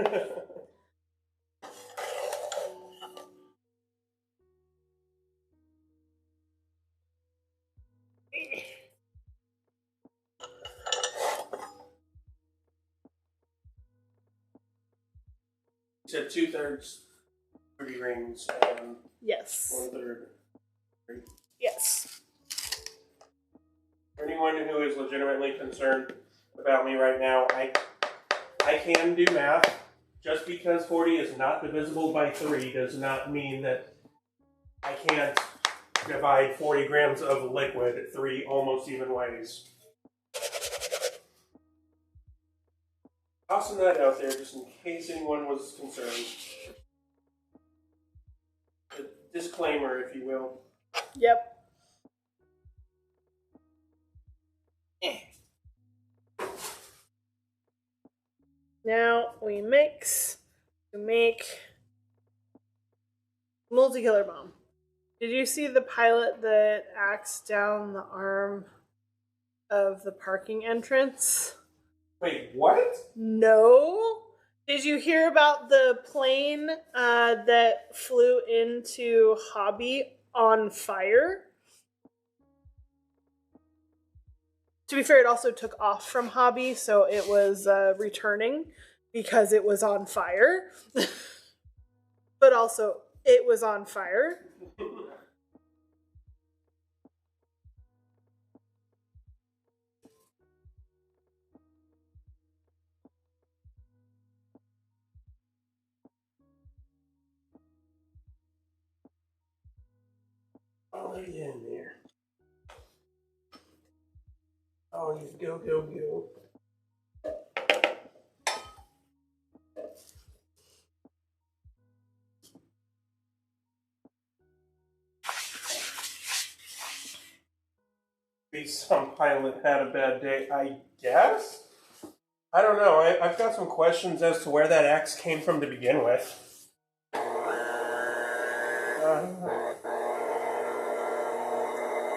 said 2/3 pretty rings and Yes. 1/3. Yes. For anyone who is legitimately concerned about me right now, I can do math. Just because 40 is not divisible by 3 does not mean that I can't divide 40 grams of liquid 3 almost even ways. Tossing that out there just in case anyone was concerned. A disclaimer, if you will. Yep. Now we mix to make multi-killer bomb. Did you see the pilot that acts down the arm of the parking entrance? Wait, what? No. Did you hear about the plane that flew into Hobby on fire? To be fair, it also took off from Hobby, so it was returning because it was on fire. But also, it was on fire. Oh, yeah, in there. Oh, you go, go, go. Maybe some pilot had a bad day, I guess? I don't know. I've got some questions as to where that axe came from to begin with.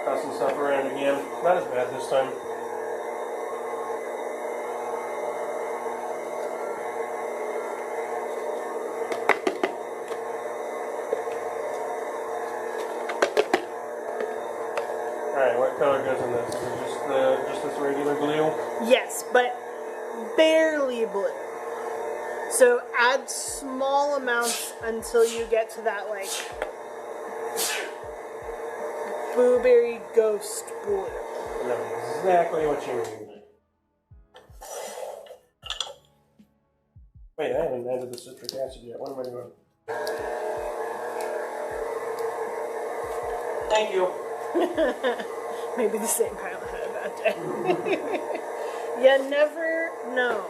Tossing stuff around again. Not as bad this time. Alright, what color goes in this? Is it just this regular glue? Yes, but barely blue. So add small amounts until you get to that, like, blueberry ghost blue. I know exactly what you mean. Wait, I haven't added the citric acid yet. What am I doing? Thank you. Maybe the same pilot had a bad day. You never know.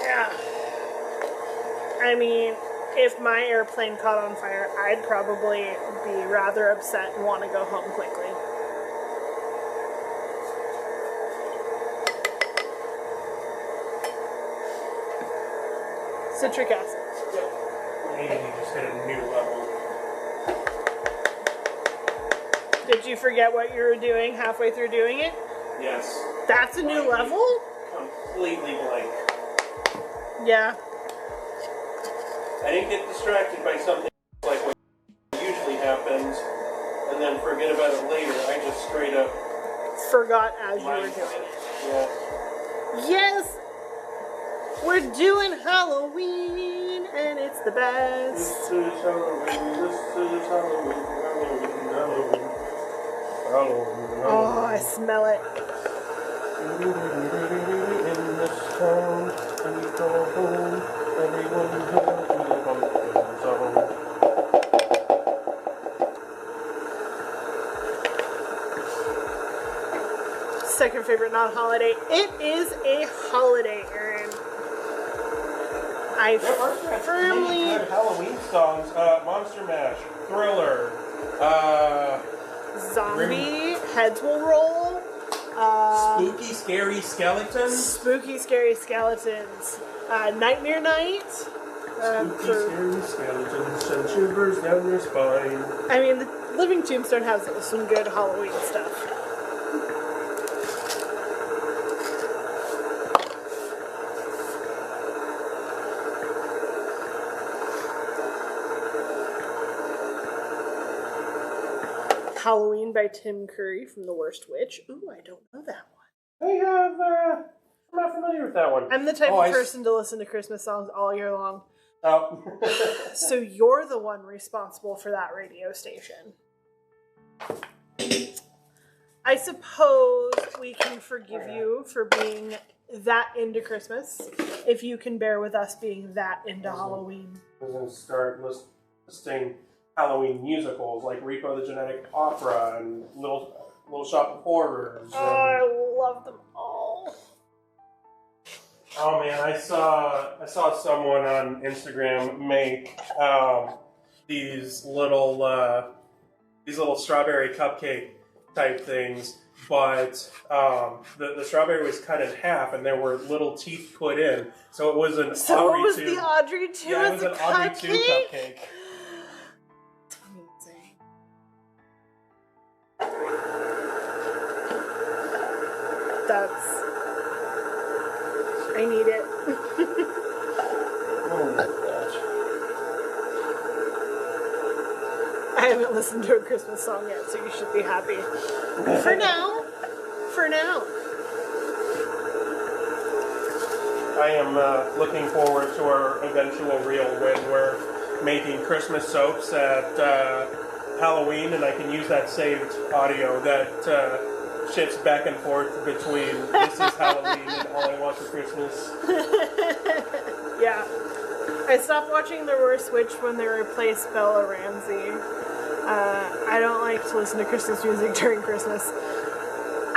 Yeah. I mean, if my airplane caught on fire, I'd probably be rather upset and want to go home quickly. Citric acid. Yep. Maybe you just hit a new level. Did you forget what you were doing halfway through doing it? Yes. That's a new level? Completely blank. Yeah. I didn't get distracted by something like what usually happens and then forget about it later. I just straight up Forgot as you were doing it. Yeah. Yes! We're doing Halloween and it's the best. This is Halloween, this is Halloween, Halloween, Halloween. Halloween. Oh, I smell it. In this town, when you go home, everyone has a pumpkin song. Second favorite non-holiday. It is a holiday, Aaron. I There are firmly... good Halloween songs. Monster Mash, Thriller, Zombie, Heads Will Roll. Spooky Scary Skeletons. Spooky Scary Skeletons. Nightmare Night. Spooky Scary Skeletons send shivers down your spine. I mean, the Living Tombstone has some good Halloween stuff. Halloween by Tim Curry from The Worst Witch. Ooh, I don't know that one. I'm not familiar with that one. I'm the type of person to listen to Christmas songs all year long. Oh. So you're the one responsible for that radio station. I suppose we can forgive you for being that into Christmas if you can bear with us being that into Halloween. I was going to start listing Halloween musicals like Rico the Genetic Opera and Little Shop of Horrors. Oh, I love them all. Oh man, I saw someone on Instagram make these little strawberry cupcake type things, but the strawberry was cut in half and there were little teeth put in, so it was an So Audrey it was 2. the Audrey 2 Yeah, it as was a an Audrey 2 cupcake? cupcake. It's amazing. I need it. Oh my gosh. I haven't listened to a Christmas song yet, so you should be happy. For now. I am looking forward to our eventual reel when we're making Christmas soaps at Halloween, and I can use that saved audio that shifts back and forth between This Is Halloween and All I Want for Christmas. Yeah. I stopped watching The Worst Witch when they replaced Bella Ramsey. I don't like to listen to Christmas music during Christmas.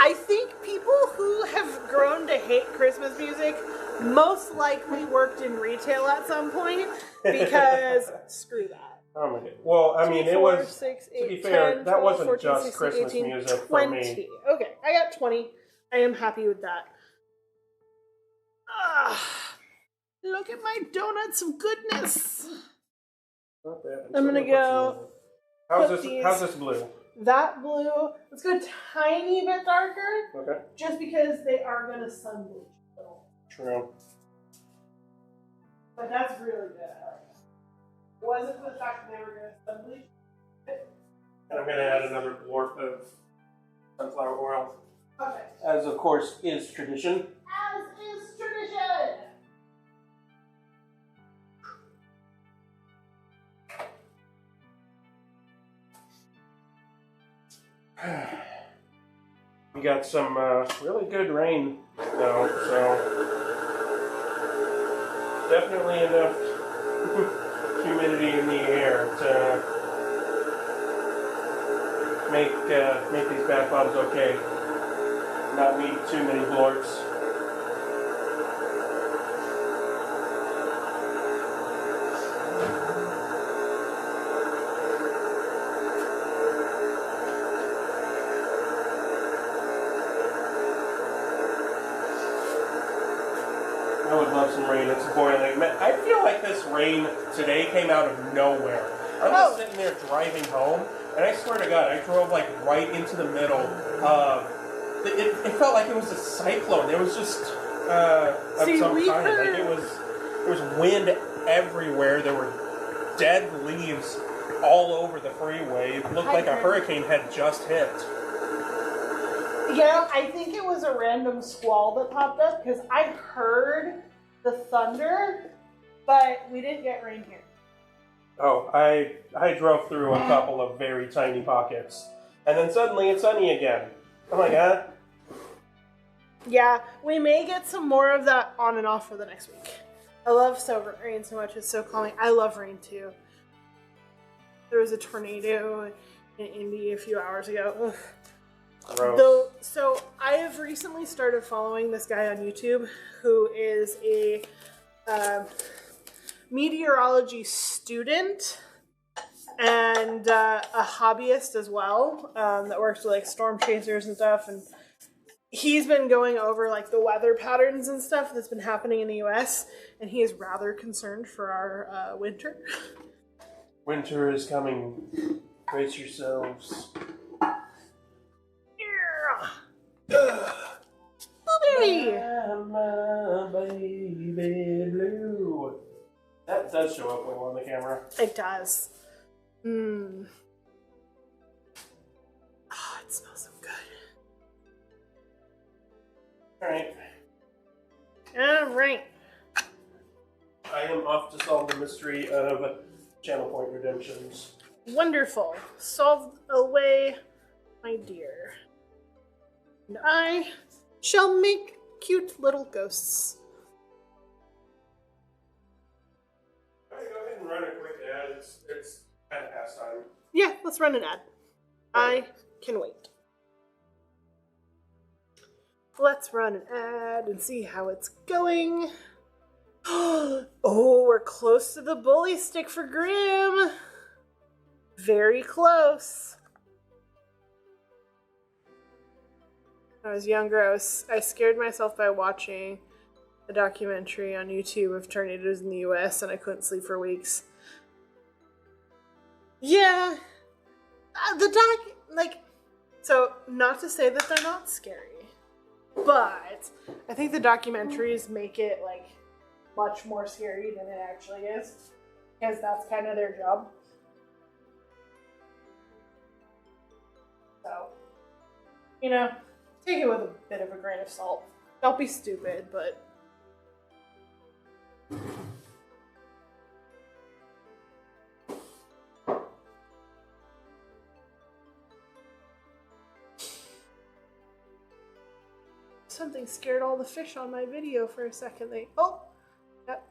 I think people who have grown to hate Christmas music most likely worked in retail at some point, because screw that. Oh my god. Well, I mean, 2, it 4, was, 6, 8, to be fair, 10, that 12, wasn't 14, just 16, Christmas 18, music 20. for me. Okay, I got 20. I am happy with that. Look at my donuts of goodness. Not bad. I'm gonna go. How's this blue? That blue. Let's go a tiny bit darker, Okay. just because they are gonna sun bleach a little. True. But that's really good. It wasn't for the fact that they were gonna sun bleach. And I'm gonna add another blorp of sunflower oil, Okay. as of course is tradition. As is tradition. We got some really good rain, though, so definitely enough humidity in the air to make these bath bombs okay. Not need too many blorps. I would love some rain. It's boiling. Man, I feel like this rain today came out of nowhere. I'm just sitting there driving home, and I swear to God, I drove like right into the middle of. It felt like it was a cyclone. There was just of some kind. Like there was wind everywhere. There were dead leaves all over the freeway. It looked like a hurricane had just hit. Yeah, I think it was a random squall that popped up, because I heard the thunder, but we didn't get rain here. Oh, I drove through a couple of very tiny pockets, and then suddenly it's sunny again. I'm like, huh? Yeah, we may get some more of that on and off for the next week. I love rain so much. It's so calming. I love rain too. There was a tornado in Indy a few hours ago. Ugh. Gross. So I have recently started following this guy on YouTube who is a meteorology student and a hobbyist as well, that works with like storm chasers and stuff. And he's been going over like the weather patterns and stuff that's been happening in the US, and he is rather concerned for our winter. Winter is coming. Brace yourselves. Blueberry! My baby blue. That does show up well on the camera. It does. it smells so good. Alright. Alright. I am off to solve the mystery of channel point redemptions. Wonderful. Solved away, my dear. And I shall make cute little ghosts. Alright, go ahead and run a quick ad. It's kind of past time. Yeah, let's run an ad. I can wait. Let's run an ad and see how it's going. Oh, we're close to the bully stick for Grim. Very close. When I was younger, I scared myself by watching a documentary on YouTube of tornadoes in the US, and I couldn't sleep for weeks. Yeah. So not to say that they're not scary, but I think the documentaries make it, like, much more scary than it actually is, because that's kind of their job. So, you know, take it with a bit of a grain of salt. Don't be stupid, but... Something scared all the fish on my video for a second. Oh! Yep.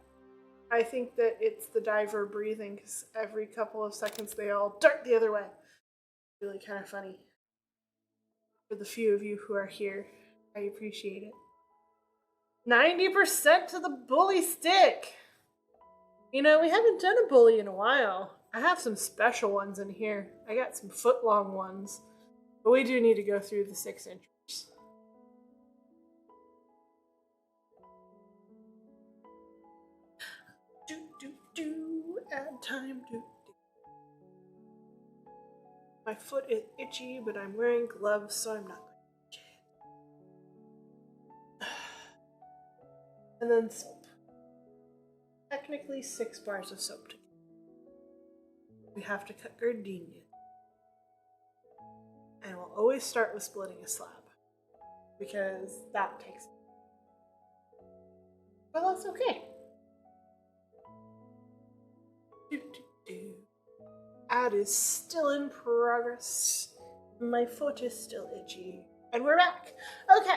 I think that it's the diver breathing, because every couple of seconds they all dart the other way. Really kind of funny. For the few of you who are here, I appreciate it. 90% to the bully stick! You know, we haven't done a bully in a while. I have some special ones in here. I got some foot-long ones. But we do need to go through the 6-inchers. Ad time. My foot is itchy, but I'm wearing gloves, so I'm not going to itch it. And then soap. Technically 6 bars of soap. We have to cut gardenia. And we'll always start with splitting a slab, because that takes... But that's okay. Ad is still in progress. My foot is still itchy. And we're back. Okay.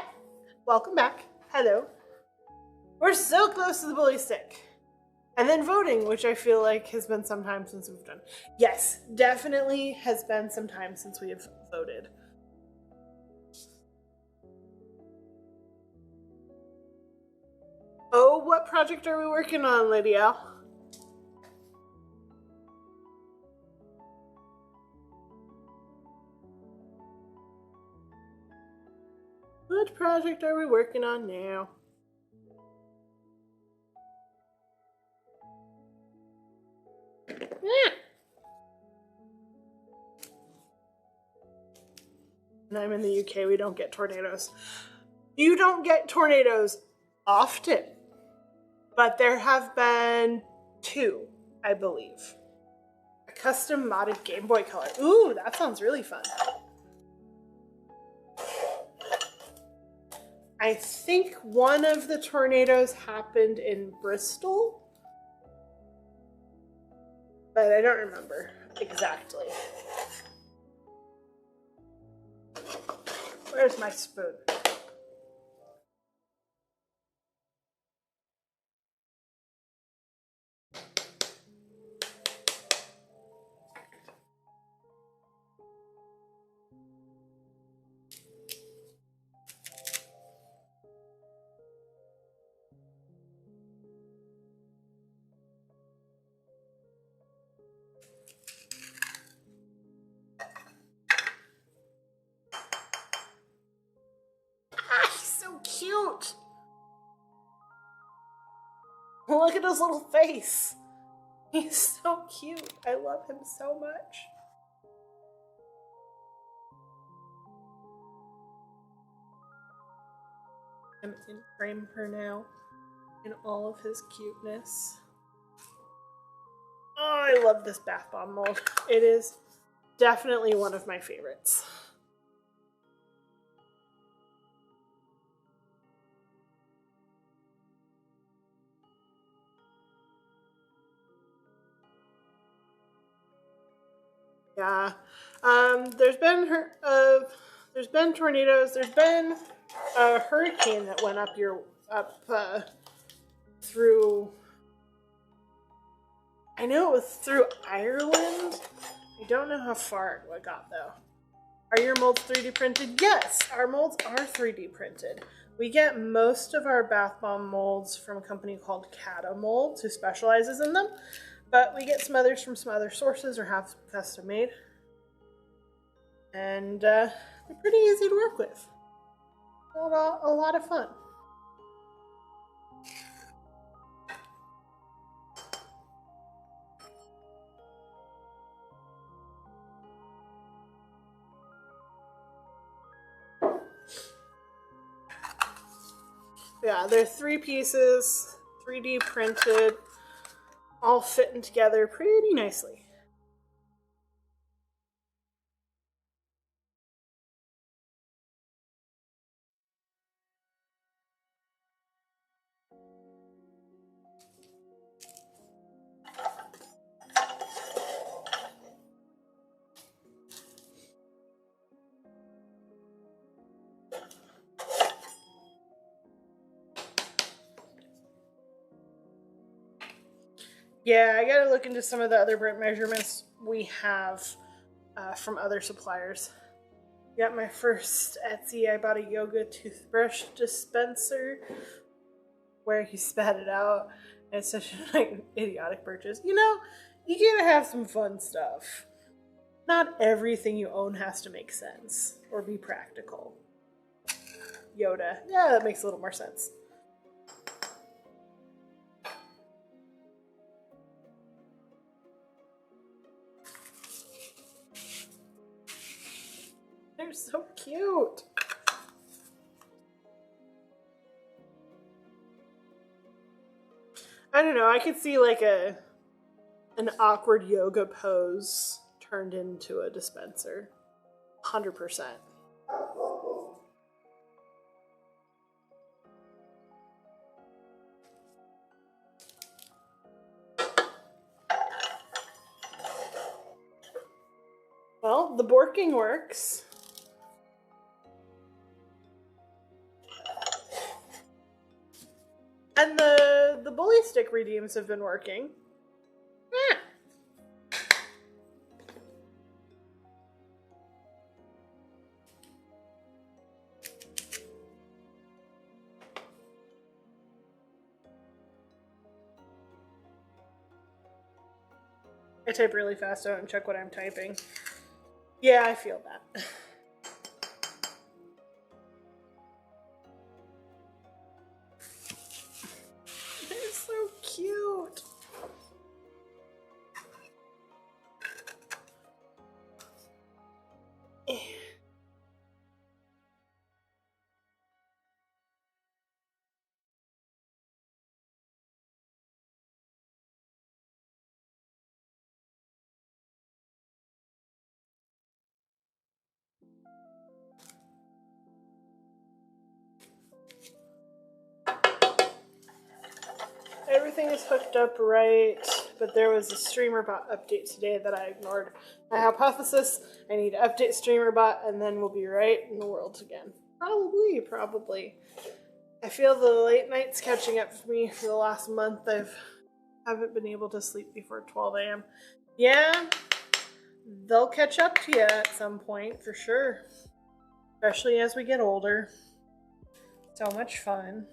Welcome back. Hello. We're so close to the bully stick. And then voting, which I feel like has been some time since we've done. Yes, definitely has been some time since we have voted. Oh, what project are we working on, Lydia? What project are we working on now? Yeah. And I'm in the UK, we don't get tornadoes. You don't get tornadoes often, but there have been 2, I believe. A custom modded Game Boy Color. Ooh, that sounds really fun. I think one of the tornadoes happened in Bristol, but I don't remember exactly. Where's my spoon? Cute. Look at his little face. He's so cute. I love him so much. I'm in frame her now in all of his cuteness. Oh, I love this bath bomb mold. It is definitely one of my favorites. Yeah. There's been tornadoes. There's been a hurricane that went up through. I know it was through Ireland. I don't know how far it got though. Are your molds 3D printed? Yes, our molds are 3D printed. We get most of our bath bomb molds from a company called Kata Molds, who specializes in them. But we get some others from some other sources or have custom made. And they're pretty easy to work with. A lot of fun. Yeah, they're 3 pieces, 3D printed, all fitting together pretty nicely. Yeah, I gotta look into some of the other print measurements we have from other suppliers. Got my first Etsy. I bought a yoga toothbrush dispenser where he spat it out. And it's such an idiotic purchase. You know, you gotta have some fun stuff. Not everything you own has to make sense or be practical. Yoda. Yeah, that makes a little more sense. They're so cute. I don't know, I could see like an awkward yoga pose turned into a dispenser. 100%. Well, the Borking works. And the bully stick redeems have been working. Eh. I type really fast, I don't check what I'm typing. Yeah, I feel that. They're so cute. Everything is hooked up right, but there was a StreamerBot update today that I ignored. My hypothesis, I need to update StreamerBot and then we'll be right in the world again. Probably. I feel the late nights catching up for me for the last month. I haven't been able to sleep before 12 a.m. Yeah, they'll catch up to you at some point for sure. Especially as we get older. So much fun.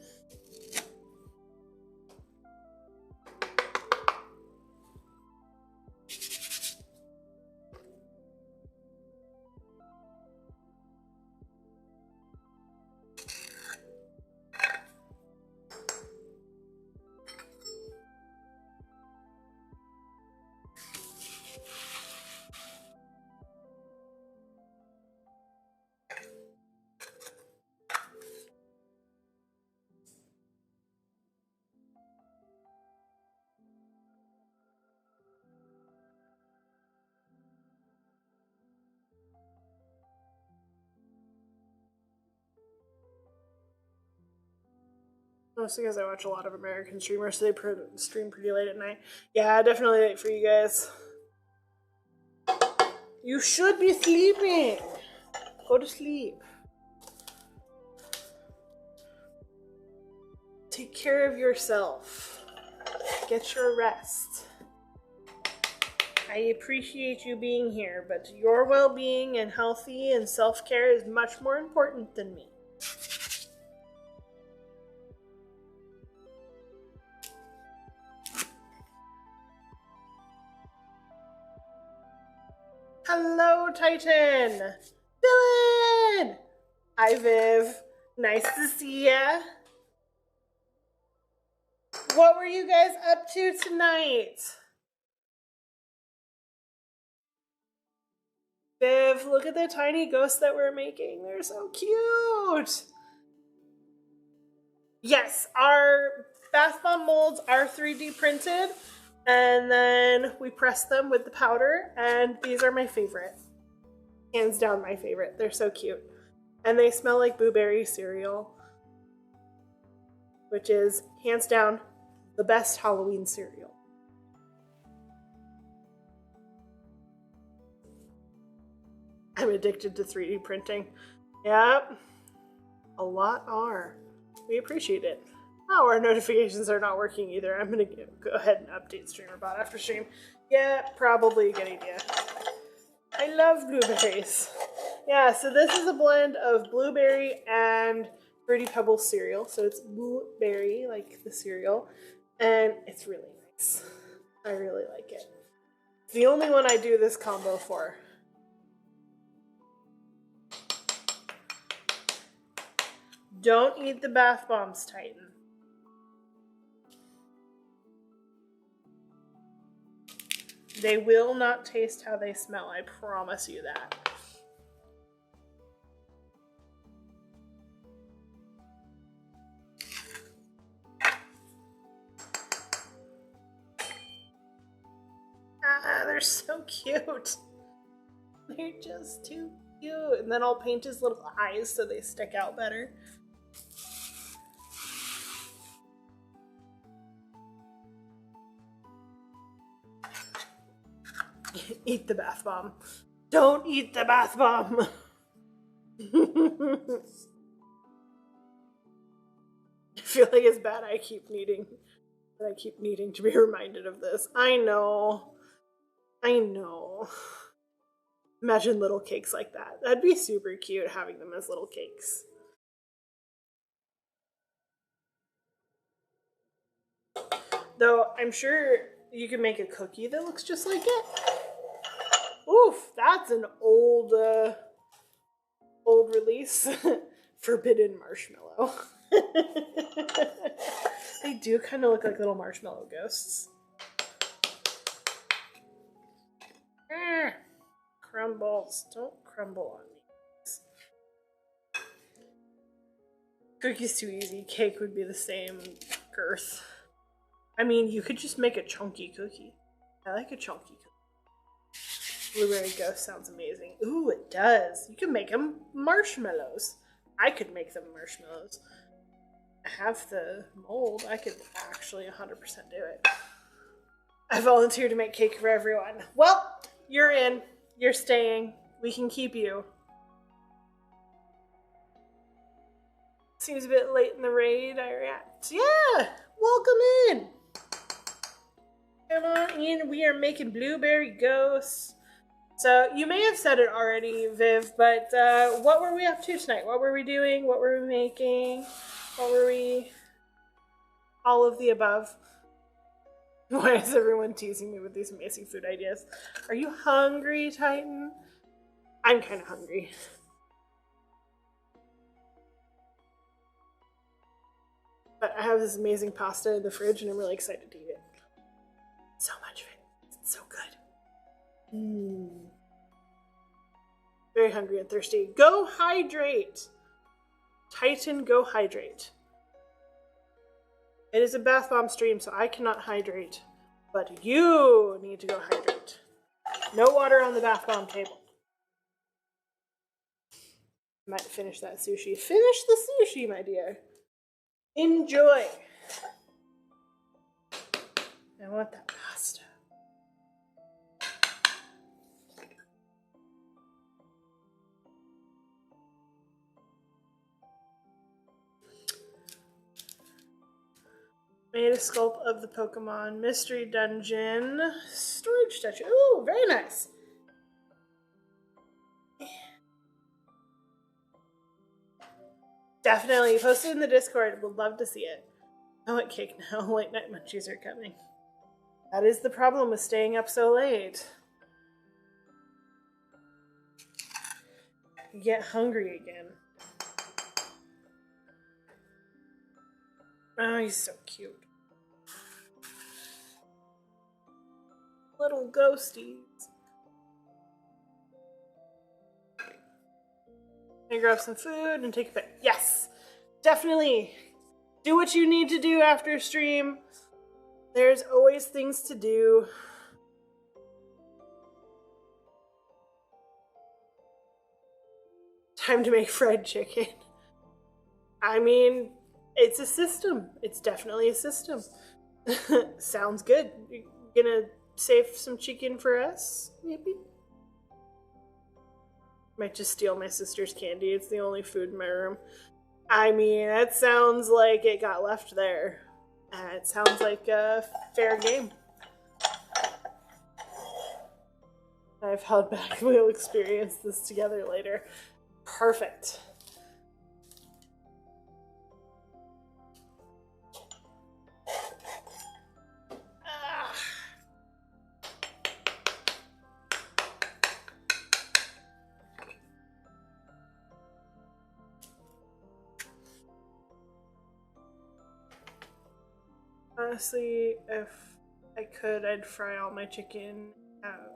Mostly because I watch a lot of American streamers, so they stream pretty late at night. Yeah, definitely late for you guys. You should be sleeping. Go to sleep. Take care of yourself. Get your rest. I appreciate you being here, but your well-being and healthy and self-care is much more important than me. Hello, Titan! Dylan! Hi, Viv. Nice to see ya. What were you guys up to tonight? Viv, look at the tiny ghosts that we're making. They're so cute. Yes, our bath bomb molds are 3D printed, and then we press them with the powder, and these are my favorite. Hands down my favorite. They're so cute. And they smell like blueberry cereal, which is, hands down, the best Halloween cereal. I'm addicted to 3D printing. Yep. A lot are. We appreciate it. Oh, our notifications are not working either. I'm going to go ahead and update StreamerBot after stream. Yeah, probably a good idea. I love blueberries. Yeah, so this is a blend of blueberry and Fruity Pebbles cereal. So it's blueberry, like the cereal, and it's really nice. I really like it. It's the only one I do this combo for. Don't eat the bath bombs, Titan. They will not taste how they smell, I promise you that. Ah, they're so cute. They're just too cute. And then I'll paint his little eyes so they stick out better. Eat the bath bomb. Don't eat the bath bomb. I feel like it's bad I keep needing to be reminded of this. I know. Imagine little cakes like that. That'd be super cute, having them as little cakes. Though I'm sure you can make a cookie that looks just like it. Oof, that's an old release. Forbidden marshmallow. They do kind of look like little marshmallow ghosts. Crumbles. Don't crumble on me. Cookie's too easy. Cake would be the same girth. I mean, you could just make a chunky cookie. I like a chunky cookie. Blueberry ghost sounds amazing. Ooh, it does. You can make them marshmallows. I could make them marshmallows. I have the mold. I could actually 100% do it. I volunteer to make cake for everyone. Well, you're in. You're staying. We can keep you. Seems a bit late in the raid. I react. Yeah! Welcome in! Come on in. We are making blueberry ghosts. So, you may have said it already, Viv, but what were we up to tonight? What were we doing? What were we making? What were we... All of the above. Why is everyone teasing me with these amazing food ideas? Are you hungry, Titan? I'm kind of hungry. But I have this amazing pasta in the fridge and I'm really excited to eat it. So much of it. It's so good. Very hungry and thirsty. Go hydrate! Titan, go hydrate. It is a bath bomb stream, so I cannot hydrate. But you need to go hydrate. No water on the bath bomb table. Might finish that sushi. Finish the sushi, my dear. Enjoy. I want that pasta. Made a sculpt of the Pokemon Mystery Dungeon storage statue. Ooh, very nice. Definitely. Post it in the Discord. Would love to see it. Oh, at cake now. Late night munchies are coming. That is the problem with staying up so late. You get hungry again. Oh, he's so cute. Little ghosties. Can I grab some food and take a pic? Yes! Definitely! Do what you need to do after stream. There's always things to do. Time to make fried chicken. I mean, it's a system. It's definitely a system. Sounds good. You gonna save some chicken for us, maybe? Might just steal my sister's candy. It's the only food in my room. I mean, that sounds like it got left there. It sounds like a fair game. I've held back. We'll experience this together later. Perfect. Honestly, if I could, I'd fry all my chicken out,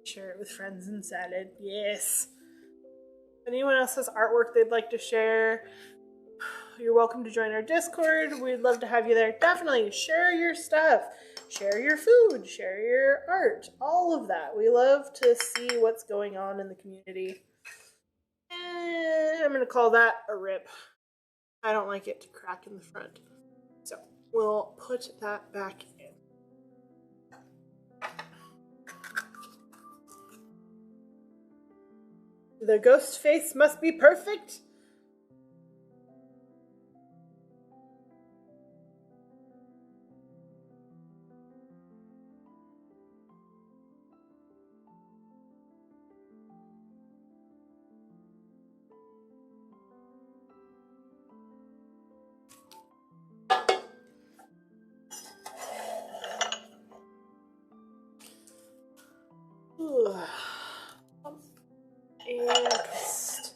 share it with friends and salad. Yes. If anyone else has artwork they'd like to share, you're welcome to join our Discord. We'd love to have you there. Definitely share your stuff, share your food, share your art, all of that. We love to see what's going on in the community. And I'm going to call that a rip. I don't like it to crack in the front. So we'll put that back in. The ghost face must be perfect. And paste.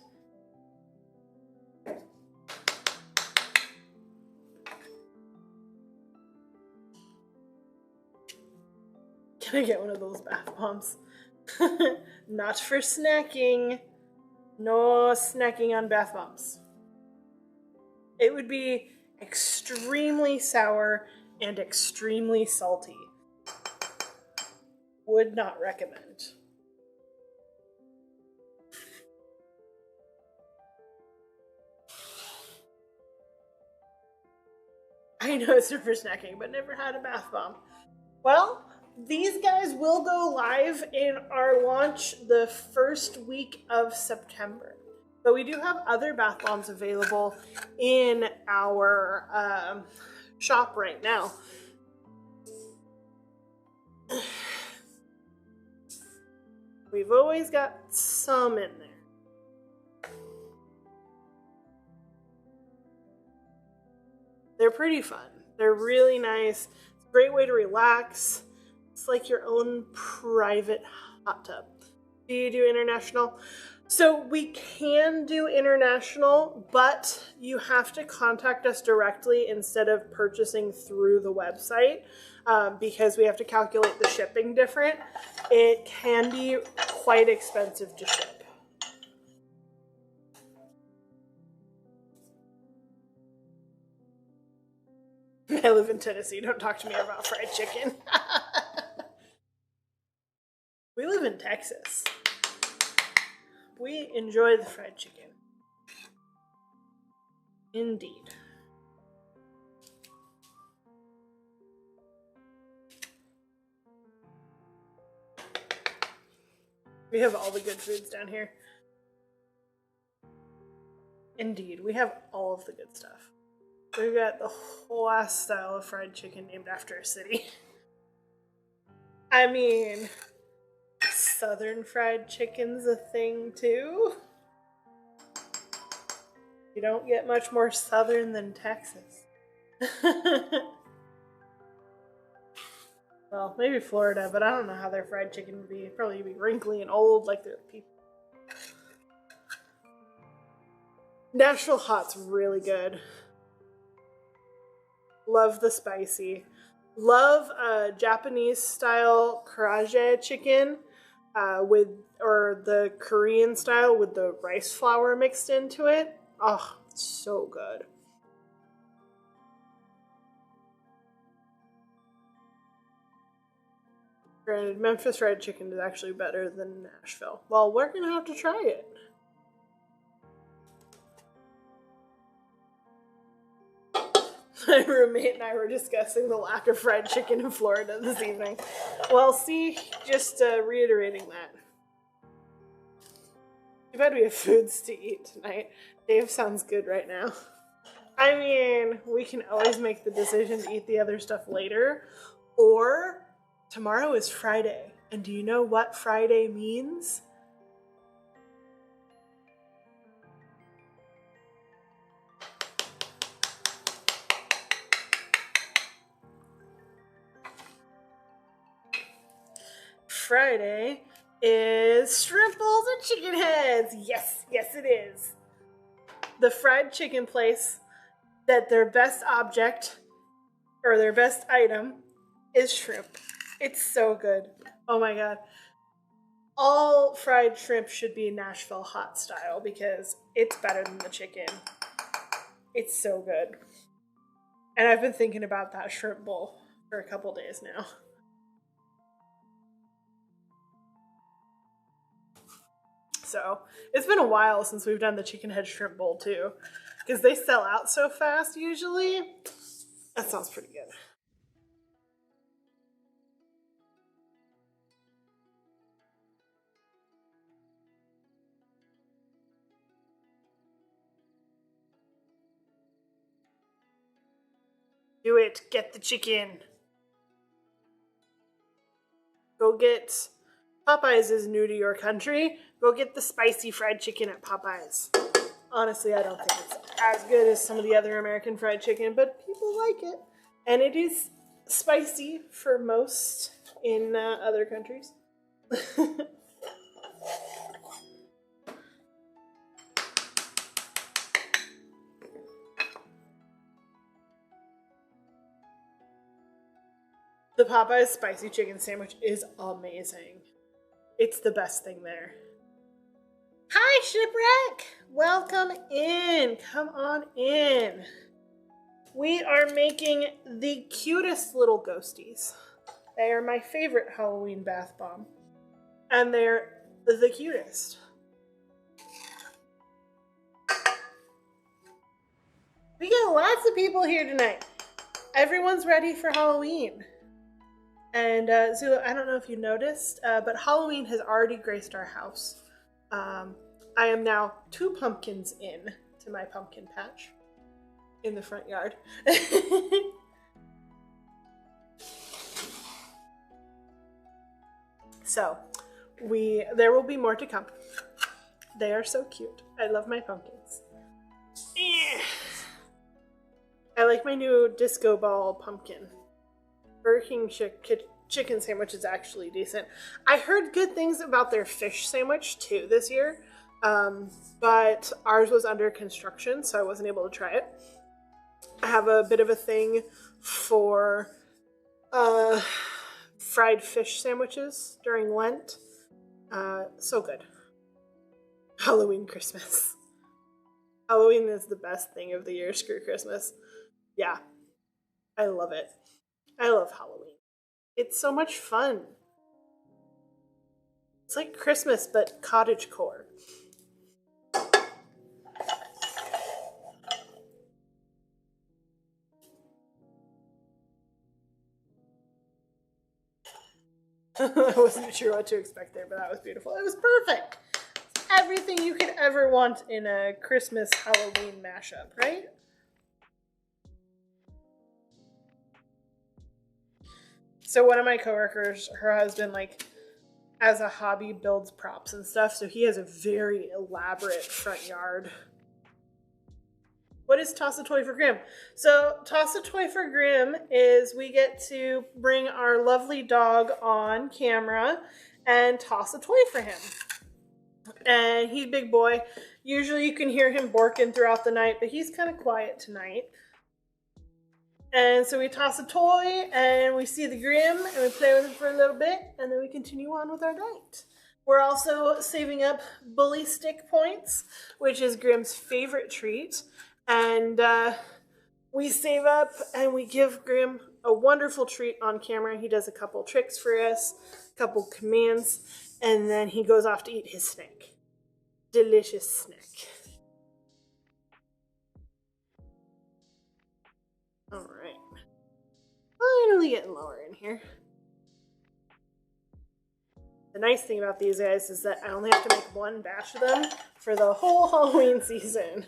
Can I get one of those bath bombs? Not for snacking. No snacking on bath bombs. It would be extremely sour and extremely salty. Would not recommend. I know it's for snacking, but never had a bath bomb. Well, these guys will go live in our launch the first week of September. But we do have other bath bombs available in our shop right now. We've always got some in there. They're pretty fun. They're really nice. It's a great way to relax. It's like your own private hot tub. Do you do international? So we can do international, but you have to contact us directly instead of purchasing through the website because we have to calculate the shipping different. It can be quite expensive to ship. I live in Tennessee. Don't talk to me about fried chicken. We live in Texas. We enjoy the fried chicken. Indeed. We have all the good foods down here. Indeed, we have all of the good stuff. We've got the whole ass style of fried chicken named after a city. I mean, Southern fried chicken's a thing too. You don't get much more southern than Texas. Well, maybe Florida, but I don't know how their fried chicken would be. It'd probably be wrinkly and old like the people. Nashville Hot's really good. Love the spicy. Love Japanese style karaage chicken or the Korean style with the rice flour mixed into it. Oh, it's so good. Granted, Memphis fried chicken is actually better than Nashville. Well, we're gonna have to try it. My roommate and I were discussing the lack of fried chicken in Florida this evening. Well, see, just reiterating that. Too bad we have foods to eat tonight. Dave sounds good right now. I mean, we can always make the decision to eat the other stuff later, or tomorrow is Friday. And do you know what Friday means? Friday is shrimp balls and chicken heads. Yes, yes it is. The fried chicken place that their best object or their best item is shrimp. It's so good. Oh my god. All fried shrimp should be Nashville Hot style because it's better than the chicken. It's so good. And I've been thinking about that shrimp bowl for a couple days now. So it's been a while since we've done the chicken head shrimp bowl too, because they sell out so fast usually. That sounds pretty good. Do it. Get the chicken. Go get... Popeyes is new to your country. Go get the spicy fried chicken at Popeyes. Honestly, I don't think it's as good as some of the other American fried chicken, but people like it. And it is spicy for most in other countries. The Popeyes spicy chicken sandwich is amazing. It's the best thing there. Hi, Shipwreck! Welcome in. Come on in. We are making the cutest little ghosties. They are my favorite Halloween bath bomb. And they're the cutest. We got lots of people here tonight. Everyone's ready for Halloween. And Zula, I don't know if you noticed, but Halloween has already graced our house. I am now 2 pumpkins in to my pumpkin patch in the front yard. So, there will be more to come. They are so cute. I love my pumpkins. I like my new disco ball pumpkin. Burger King chicken sandwich is actually decent. I heard good things about their fish sandwich too this year, but ours was under construction, so I wasn't able to try it. I have a bit of a thing for fried fish sandwiches during Lent. So good. Halloween, Christmas. Halloween is the best thing of the year. Screw Christmas. Yeah, I love it. I love Halloween. It's so much fun. It's like Christmas, but cottagecore. I wasn't sure what to expect there, but that was beautiful. It was perfect. It's everything you could ever want in a Christmas Halloween mashup, right? So one of my coworkers, her husband, like, as a hobby, builds props and stuff. So he has a very elaborate front yard. What is Toss a Toy for Grim? So Toss a Toy for Grim is we get to bring our lovely dog on camera and toss a toy for him. And he's a big boy. Usually you can hear him barking throughout the night, but he's kind of quiet tonight. And so we toss a toy and we see the Grim and we play with it for a little bit and then we continue on with our night. We're also saving up bully stick points, which is Grim's favorite treat. And we save up and we give Grim a wonderful treat on camera. He does a couple tricks for us, a couple commands, and then he goes off to eat his snack. Delicious snack. All right. Finally getting lower in here. The nice thing about these guys is that I only have to make one batch of them for the whole Halloween season.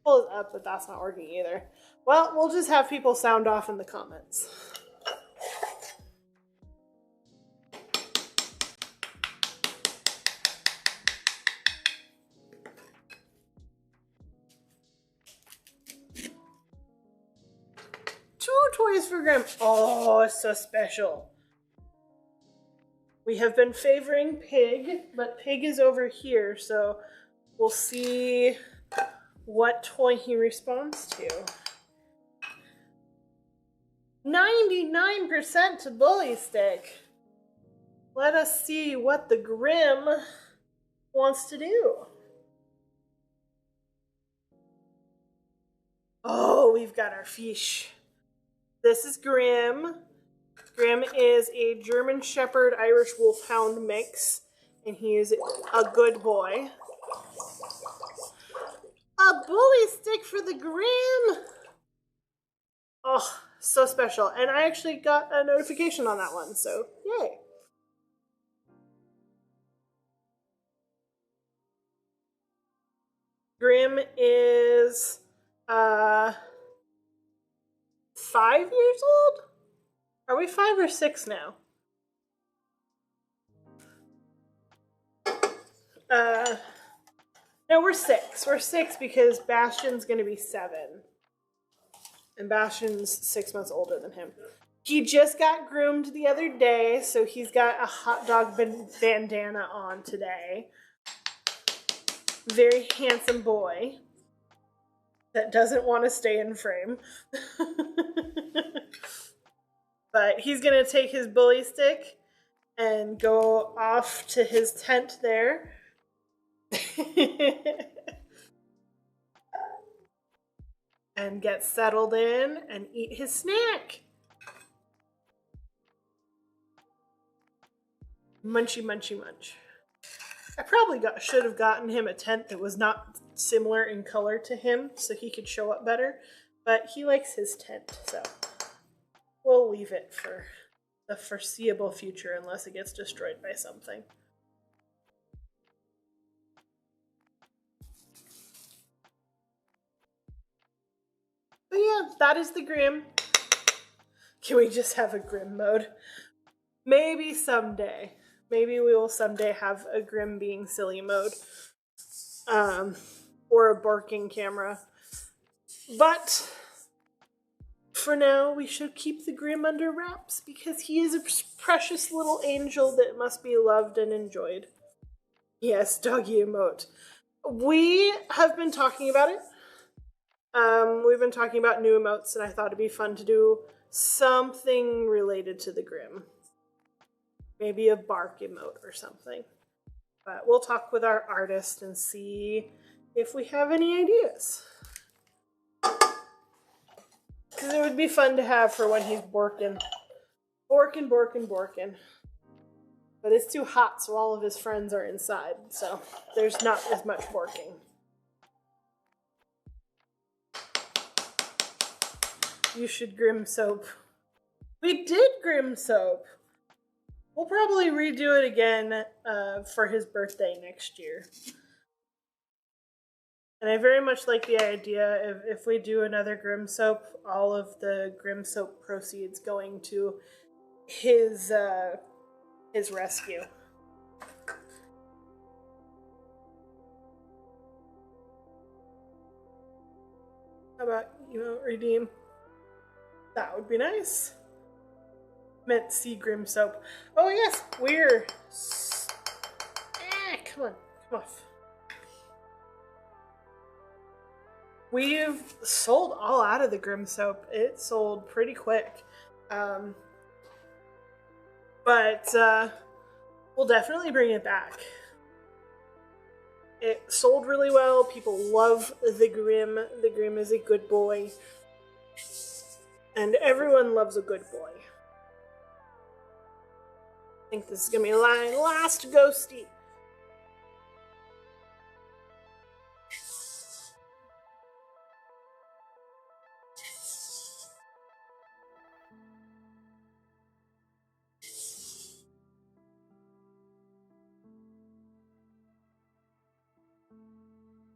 Pull it up, but that's not working either. Well, we'll just have people sound off in the comments. Two toys for Grim. Oh, it's so special. We have been favoring Pig, but Pig is over here, so we'll see what toy he responds to. 99% to bully stick. Let us see what the Grim wants to do. Oh, we've got our fish. This is Grim. Grim is a German Shepherd Irish Wolfhound mix, and he is a good boy. A bully stick for the Grim! Oh, so special. And I actually got a notification on that one, so yay. Grim is 5 years old? Are we 5 or 6 now? No, we're 6. We're 6 because Bastion's going to be 7. And Bastion's 6 months older than him. He just got groomed the other day, so he's got a hot dog bandana on today. Very handsome boy that doesn't want to stay in frame. But he's going to take his bully stick and go off to his tent there. And get settled in and eat his snack. Munchy, munchy, munch. I probably should have gotten him a tent that was not similar in color to him so he could show up better, but he likes his tent, so we'll leave it for the foreseeable future unless it gets destroyed by something. But yeah, that is the Grim. Can we just have a Grim mode? Maybe someday. Maybe we will someday have a Grim being silly mode. Or a barking camera. But for now, we should keep the Grim under wraps because he is a precious little angel that must be loved and enjoyed. Yes, doggy emote. We have been talking about it. We've been talking about new emotes, and I thought it'd be fun to do something related to the Grim. Maybe a bark emote or something. But we'll talk with our artist and see if we have any ideas. Because it would be fun to have for when he's borking. Borking, borking, borking. But it's too hot, so all of his friends are inside. So there's not as much borking. You should Grim soap. We did Grim soap. We'll probably redo it again for his birthday next year. And I very much like the idea of if we do another Grim Soap, all of the Grim Soap proceeds going to his rescue. How about you redeem? That would be nice. Meant C Grim Soap. Oh yes, we're. Come on, come off. We've sold all out of the Grim Soap. It sold pretty quick. But we'll definitely bring it back. It sold really well. People love the Grim. The Grim is a good boy. And everyone loves a good boy. I think this is going to be my last ghosty.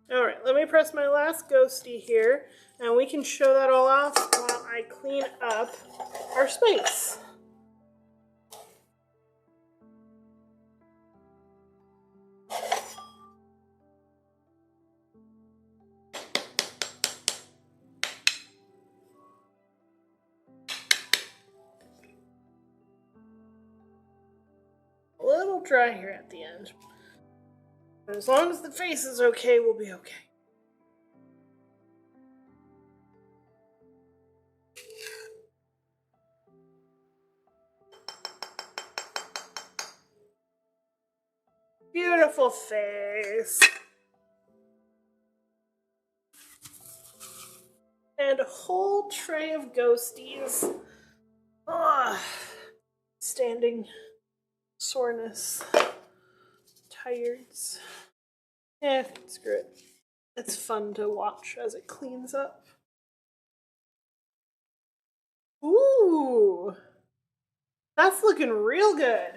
Alright, let me press my last ghosty here, and we can show that all off while I clean up our space. A little dry here at the end. But as long as the face is okay, we'll be okay. Beautiful face. And a whole tray of ghosties. Ugh. Standing soreness. Tired's. Screw it. It's fun to watch as it cleans up. Ooh! That's looking real good.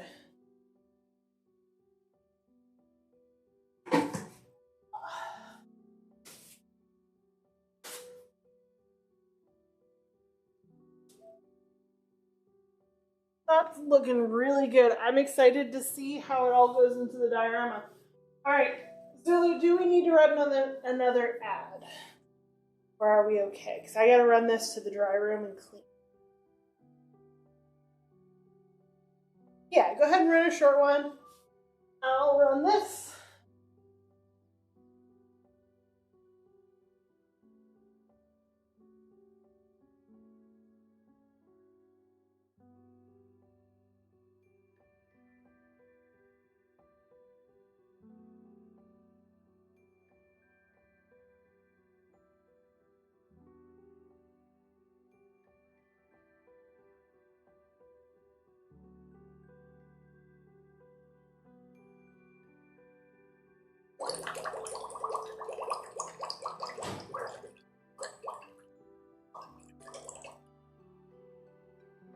That's looking really good. I'm excited to see how it all goes into the diorama. Alright, Zulu, do we need to run another ad? Or are we okay? Because I gotta run this to the dry room and clean. Yeah, go ahead and run a short one. I'll run this.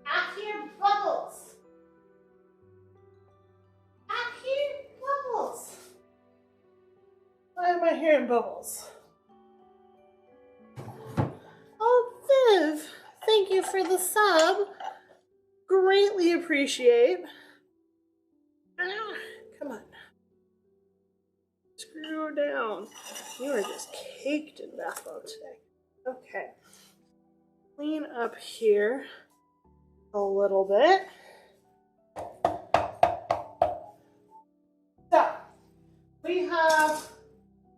I hear bubbles. I hear bubbles. Why am I hearing bubbles? Oh, Viv, thank you for the sub. Greatly appreciate. Come on. Screw down. You are just caked in bath bomb today. Okay. Clean up here a little bit. So, we have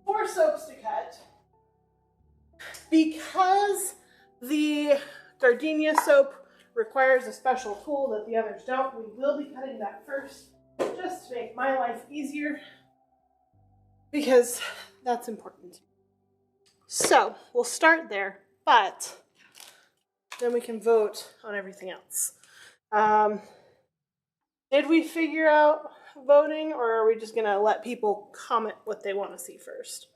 4 soaps to cut. Because the gardenia soap requires a special tool that the others don't, we will be cutting that first, just to make my life easier, because that's important. So, we'll start there, but then we can vote on everything else. Did we figure out voting, or are we just going to let people comment what they want to see first?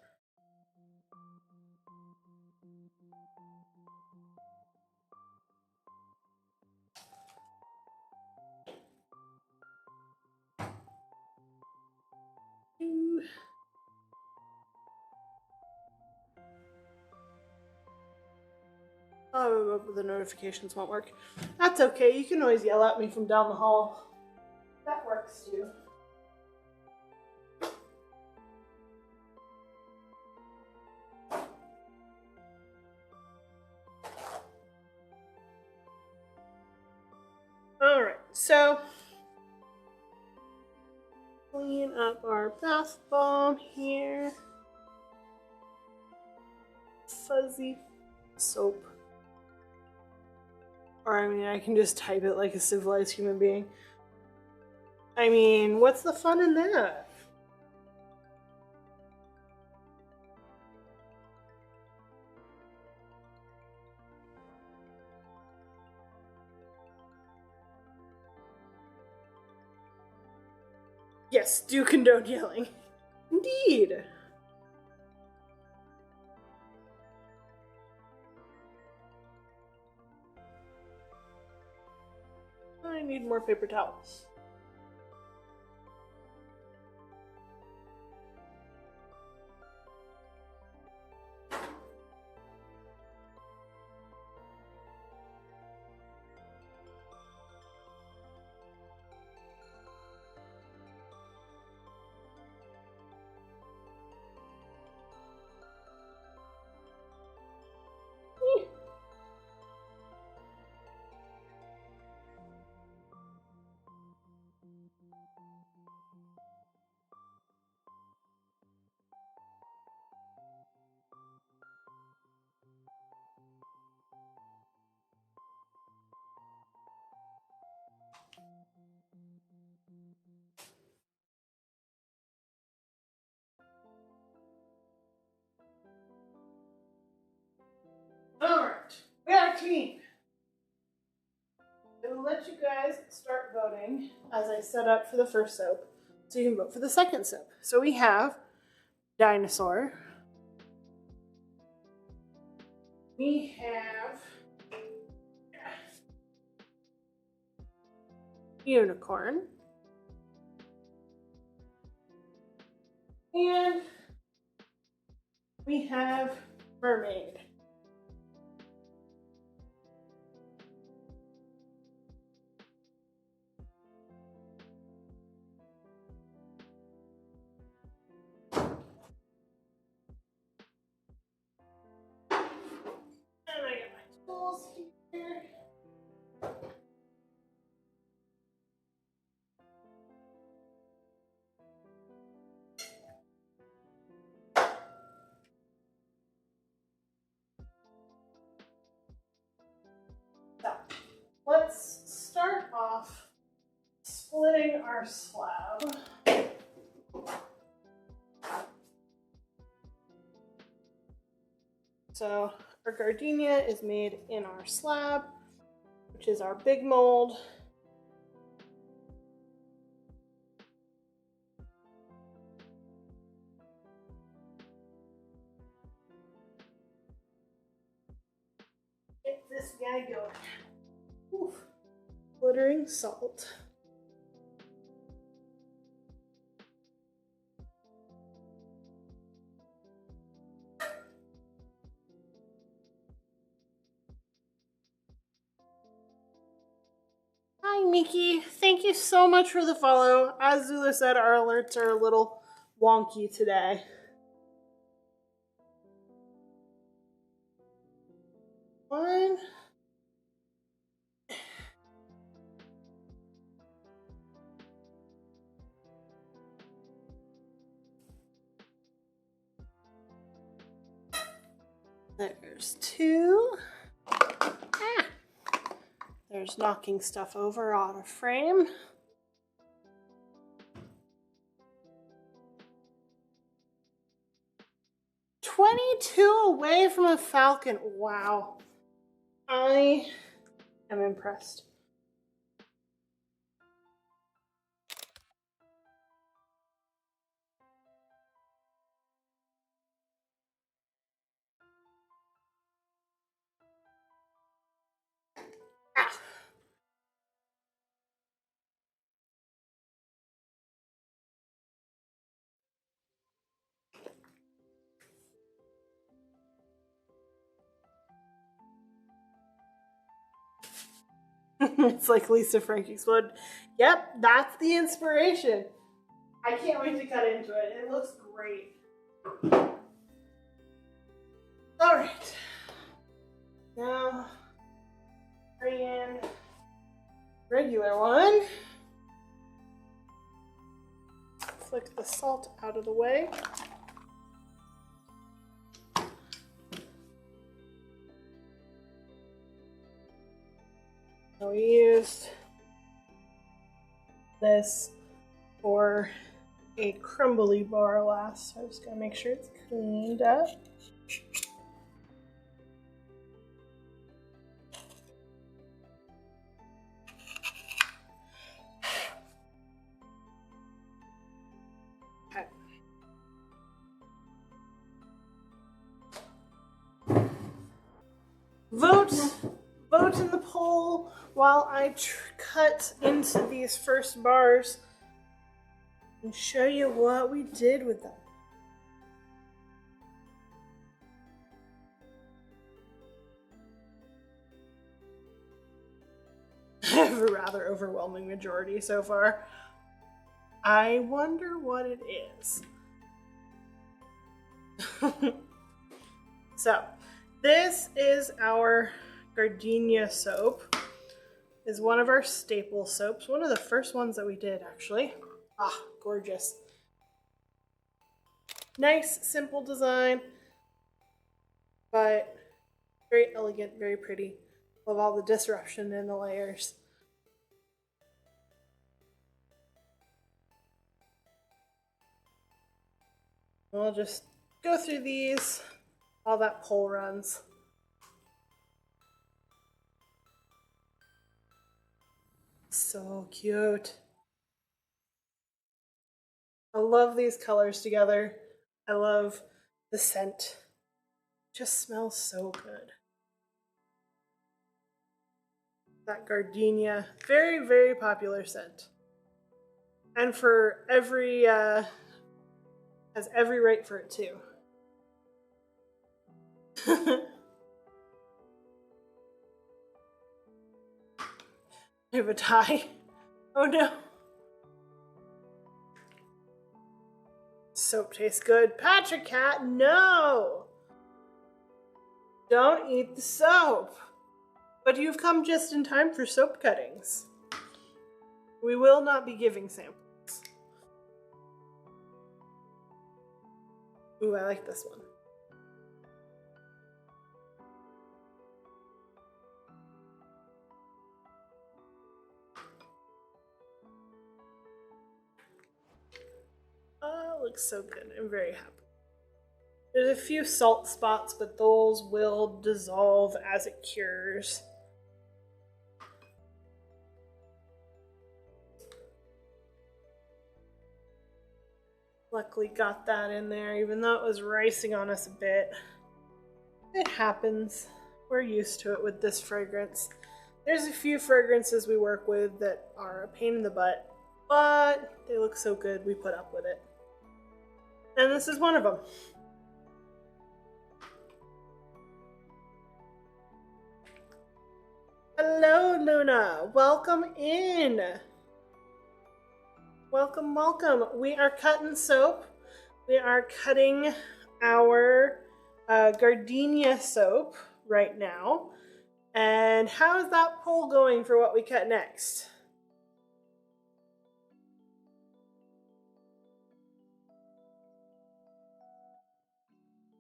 Oh, the notifications won't work. That's okay. You can always yell at me from down the hall. That works too. Alright, so clean up our bath bomb here. Fuzzy soap. Or I mean, I can just type it like a civilized human being. I mean, what's the fun in that? Yes, do condone yelling. Indeed. I need more paper towels. Alright, we are clean. I will let you guys start voting as I set up for the first soap, so you can vote for the second soap. So we have dinosaur. We have unicorn. And we have mermaid. And I got my tools here. So, let's start off splitting our slab. So our gardenia is made in our slab, which is our big mold. Get this guy going. Oof. Glittering salt. Hi, Mickey. Thank you so much for the follow. As Zula said, our alerts are a little wonky today. One. There's two. Ah. There's knocking stuff over out of frame. $22 away from a falcon. Wow. I am impressed. Ah. It's like Lisa Frank exploded. Yep, that's the inspiration. I can't wait to cut into it. It looks great. All right. Now, bring in regular one. Flick the salt out of the way. So we used this for a crumbly bar last, so I'm just gonna make sure it's cleaned up. Vote in the poll while I cut into these first bars and show you what we did with them. I have a rather overwhelming majority so far. I wonder what it is. So, this is our Gardenia soap. Is one of our staple soaps. One of the first ones that we did, actually. Ah, gorgeous. Nice, simple design, but very elegant, very pretty. Love all the disruption in the layers. We'll just go through these while that poll runs. So cute. I love these colors together. I love the scent. It just smells so good. That gardenia, very, very popular scent. And for every, has every right for it too. I have a tie. Oh no. Soap tastes good. Patrick Cat, no! Don't eat the soap. But you've come just in time for soap cuttings. We will not be giving samples. Ooh, I like this one. Oh, it looks so good. I'm very happy. There's a few salt spots, but those will dissolve as it cures. Luckily got that in there, even though it was racing on us a bit. It happens. We're used to it with this fragrance. There's a few fragrances we work with that are a pain in the butt, but they look so good we put up with it. And this is one of them. Hello, Luna. Welcome in. Welcome, welcome. We are cutting soap. We are cutting our gardenia soap right now. And how is that poll going for what we cut next?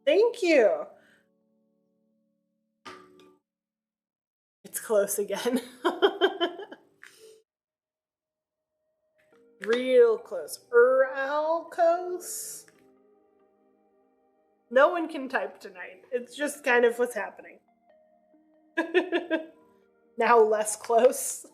Thank you. It's close again. Real close. Uralcos? No one can type tonight. It's just kind of what's happening. Now less close.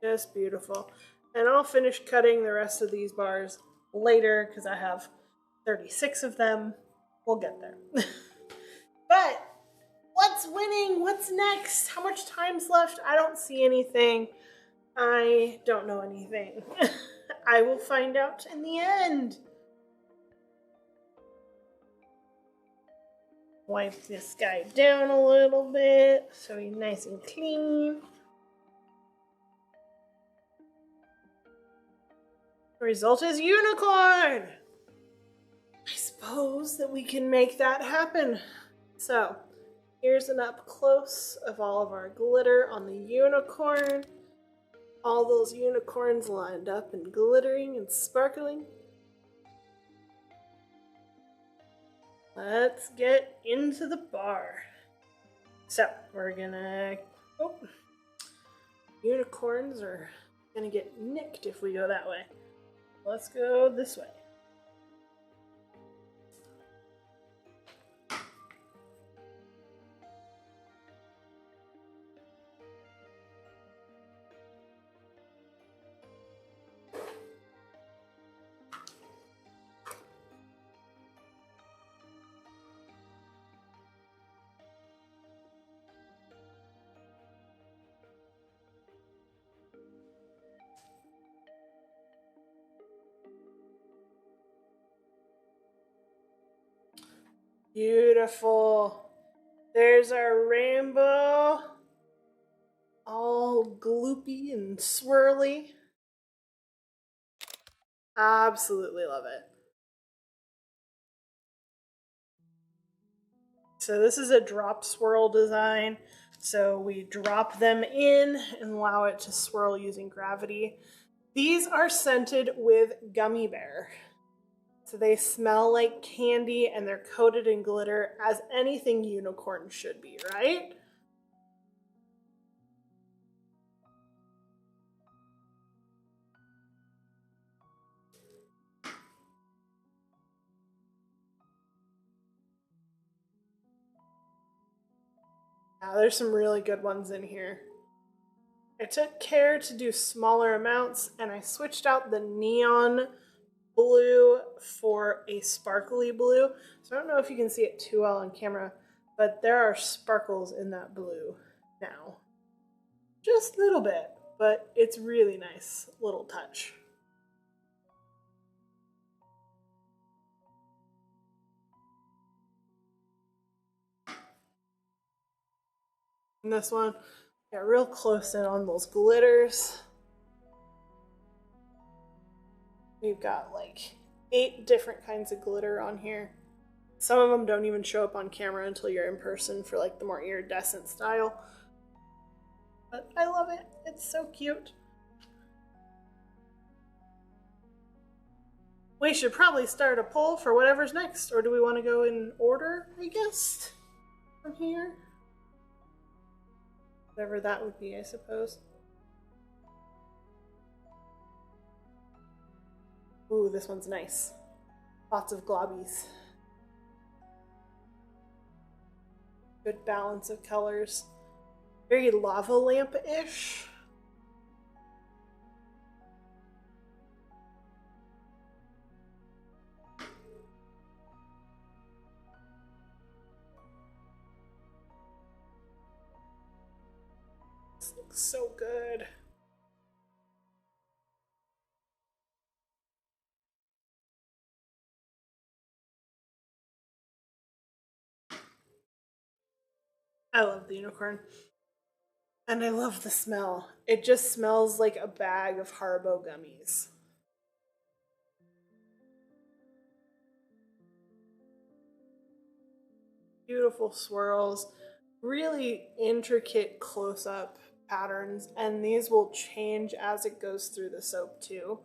Just beautiful. And I'll finish cutting the rest of these bars later because I have 36 of them. We'll get there. But what's winning? What's next? How much time's left? I don't see anything. I don't know anything. I will find out in the end. Wipe this guy down a little bit so he's nice and clean. The result is unicorn! I suppose that we can make that happen. So, here's an up close of all of our glitter on the unicorn. All those unicorns lined up and glittering and sparkling. Let's get into the bar. So, we're gonna... Oh, unicorns are gonna get nicked if we go that way. Let's go this way. Beautiful. There's our rainbow. All gloopy and swirly. Absolutely love it. So this is a drop swirl design. So we drop them in and allow it to swirl using gravity. These are scented with gummy bear. So they smell like candy and they're coated in glitter, as anything unicorn should be, right? Now there's some really good ones in here. I took care to do smaller amounts and I switched out the neon blue for a sparkly blue. So I don't know if you can see it too well on camera, but there are sparkles in that blue now. Just a little bit, but it's really nice little touch. And this one, got real close in on those glitters. We've got like 8 different kinds of glitter on here. Some of them don't even show up on camera until you're in person for like the more iridescent style. But I love it. It's so cute. We should probably start a poll for whatever's next, or do we want to go in order, I guess, from here? Whatever that would be, I suppose. Ooh, this one's nice. Lots of globbies. Good balance of colors. Very lava lamp-ish. This looks so good. I love the unicorn. And I love the smell. It just smells like a bag of Haribo gummies. Beautiful swirls, really intricate close-up patterns, and these will change as it goes through the soap too.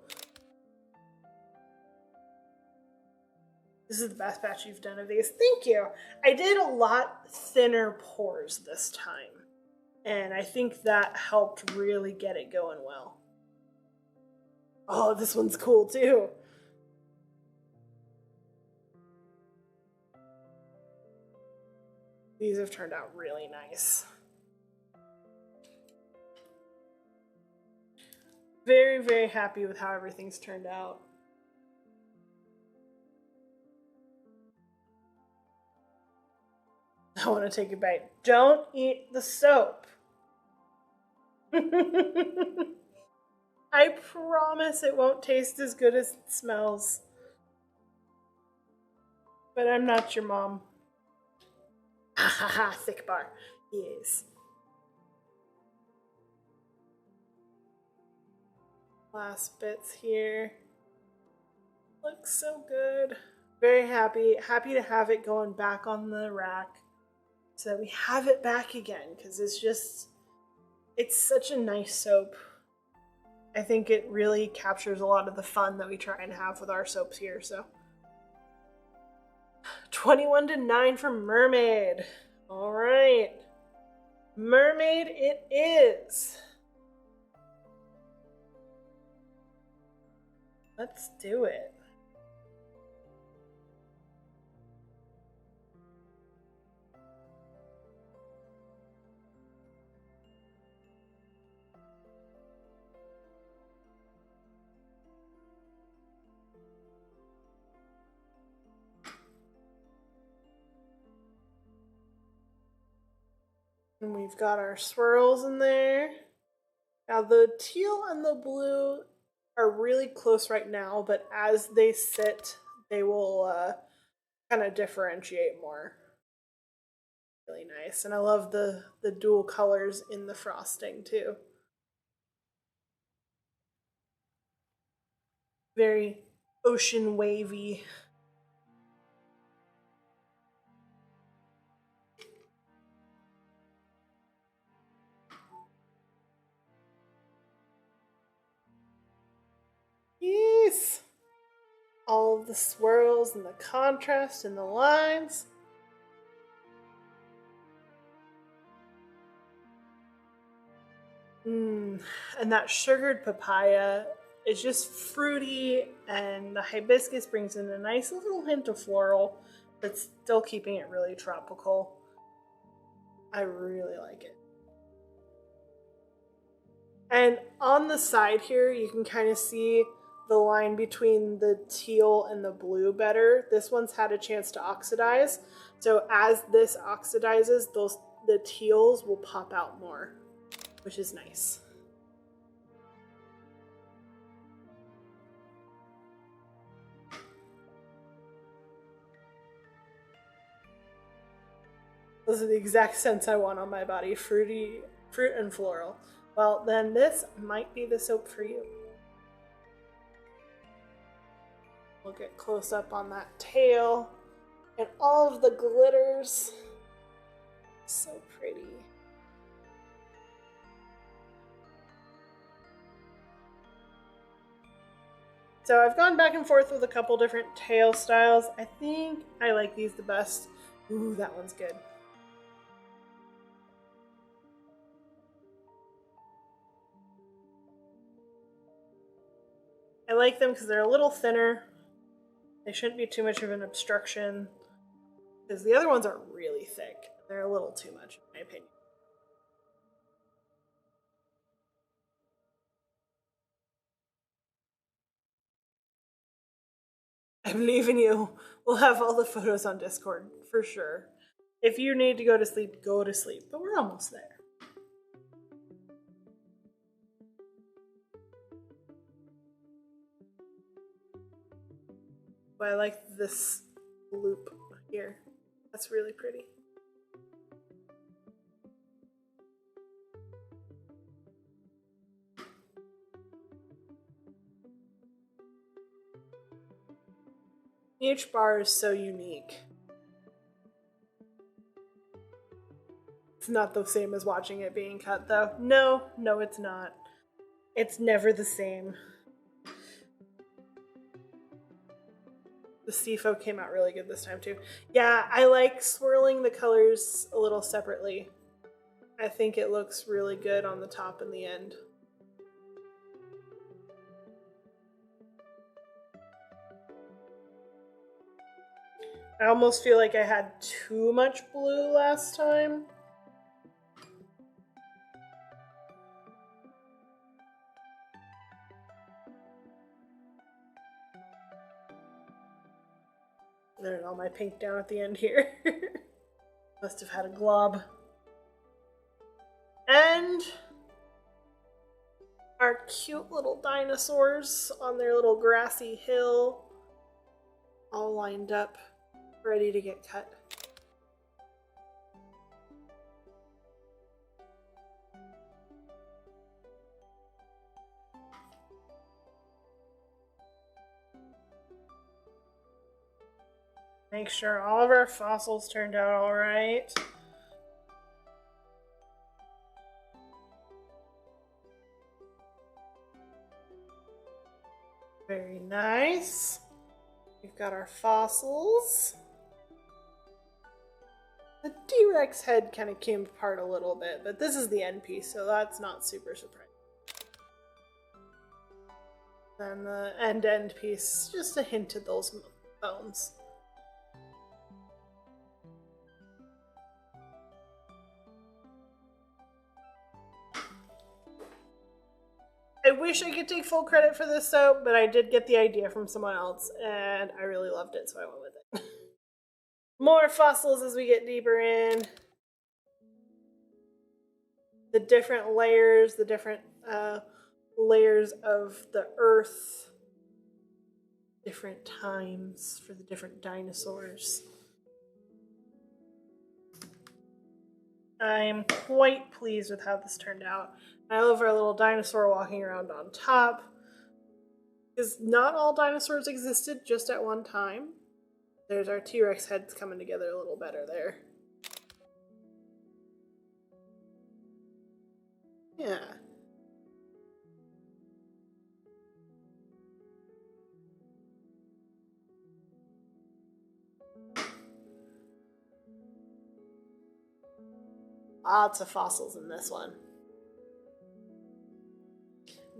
This is the best batch you've done of these. Thank you. I did a lot thinner pours this time, and I think that helped really get it going well. Oh, this one's cool too. These have turned out really nice. Very, very happy with how everything's turned out. I want to take a bite. Don't eat the soap. I promise it won't taste as good as it smells. But I'm not your mom. Thick bar. Yes. Last bits here. Looks so good. Very happy. Happy to have it going back on the rack so that we have it back again, because it's such a nice soap. I think it really captures a lot of the fun that we try and have with our soaps here. So 21-9 for Mermaid. All right. Mermaid it is. Let's do it. And we've got our swirls in there. Now the teal and the blue are really close right now, but as they sit, they will kind of differentiate more. Really nice. And I love the dual colors in the frosting too. Very ocean wavy. Yes. All of the swirls and the contrast and the lines. And that sugared papaya is just fruity, and the hibiscus brings in a nice little hint of floral that's still keeping it really tropical. I really like it. And on the side here, you can kind of see the line between the teal and the blue better. This one's had a chance to oxidize. So as this oxidizes, the teals will pop out more, which is nice. Those are the exact scents I want on my body, fruity, fruit and floral. Well, then this might be the soap for you. We'll get close up on that tail and all of the glitters. So pretty. So I've gone back and forth with a couple different tail styles. I think I like these the best. Ooh, that one's good. I like them because they're a little thinner. They shouldn't be too much of an obstruction, because the other ones are really thick. They're a little too much, in my opinion. I believe in you. We'll have all the photos on Discord, for sure. If you need to go to sleep, go to sleep. But we're almost there. But I like this loop here. That's really pretty. Each bar is so unique. It's not the same as watching it being cut, though. No, it's not. It's never the same. The CFO came out really good this time, too. Yeah, I like swirling the colors a little separately. I think it looks really good on the top and the end. I almost feel like I had too much blue last time. There's all my pink down at the end here. Must have had a glob. And our cute little dinosaurs on their little grassy hill, all lined up, ready to get cut. Make sure all of our fossils turned out all right. Very nice. We've got our fossils. The T-Rex head kind of came apart a little bit, but this is the end piece, so that's not super surprising. Then the end piece, just a hint of those bones. I wish I could take full credit for this soap, but I did get the idea from someone else, and I really loved it, so I went with it. More fossils as we get deeper in. The different layers, the different layers of the earth. Different times for the different dinosaurs. I'm quite pleased with how this turned out. I love our little dinosaur walking around on top. Because not all dinosaurs existed just at one time. There's our T-Rex heads coming together a little better there. Yeah. Lots of fossils in this one.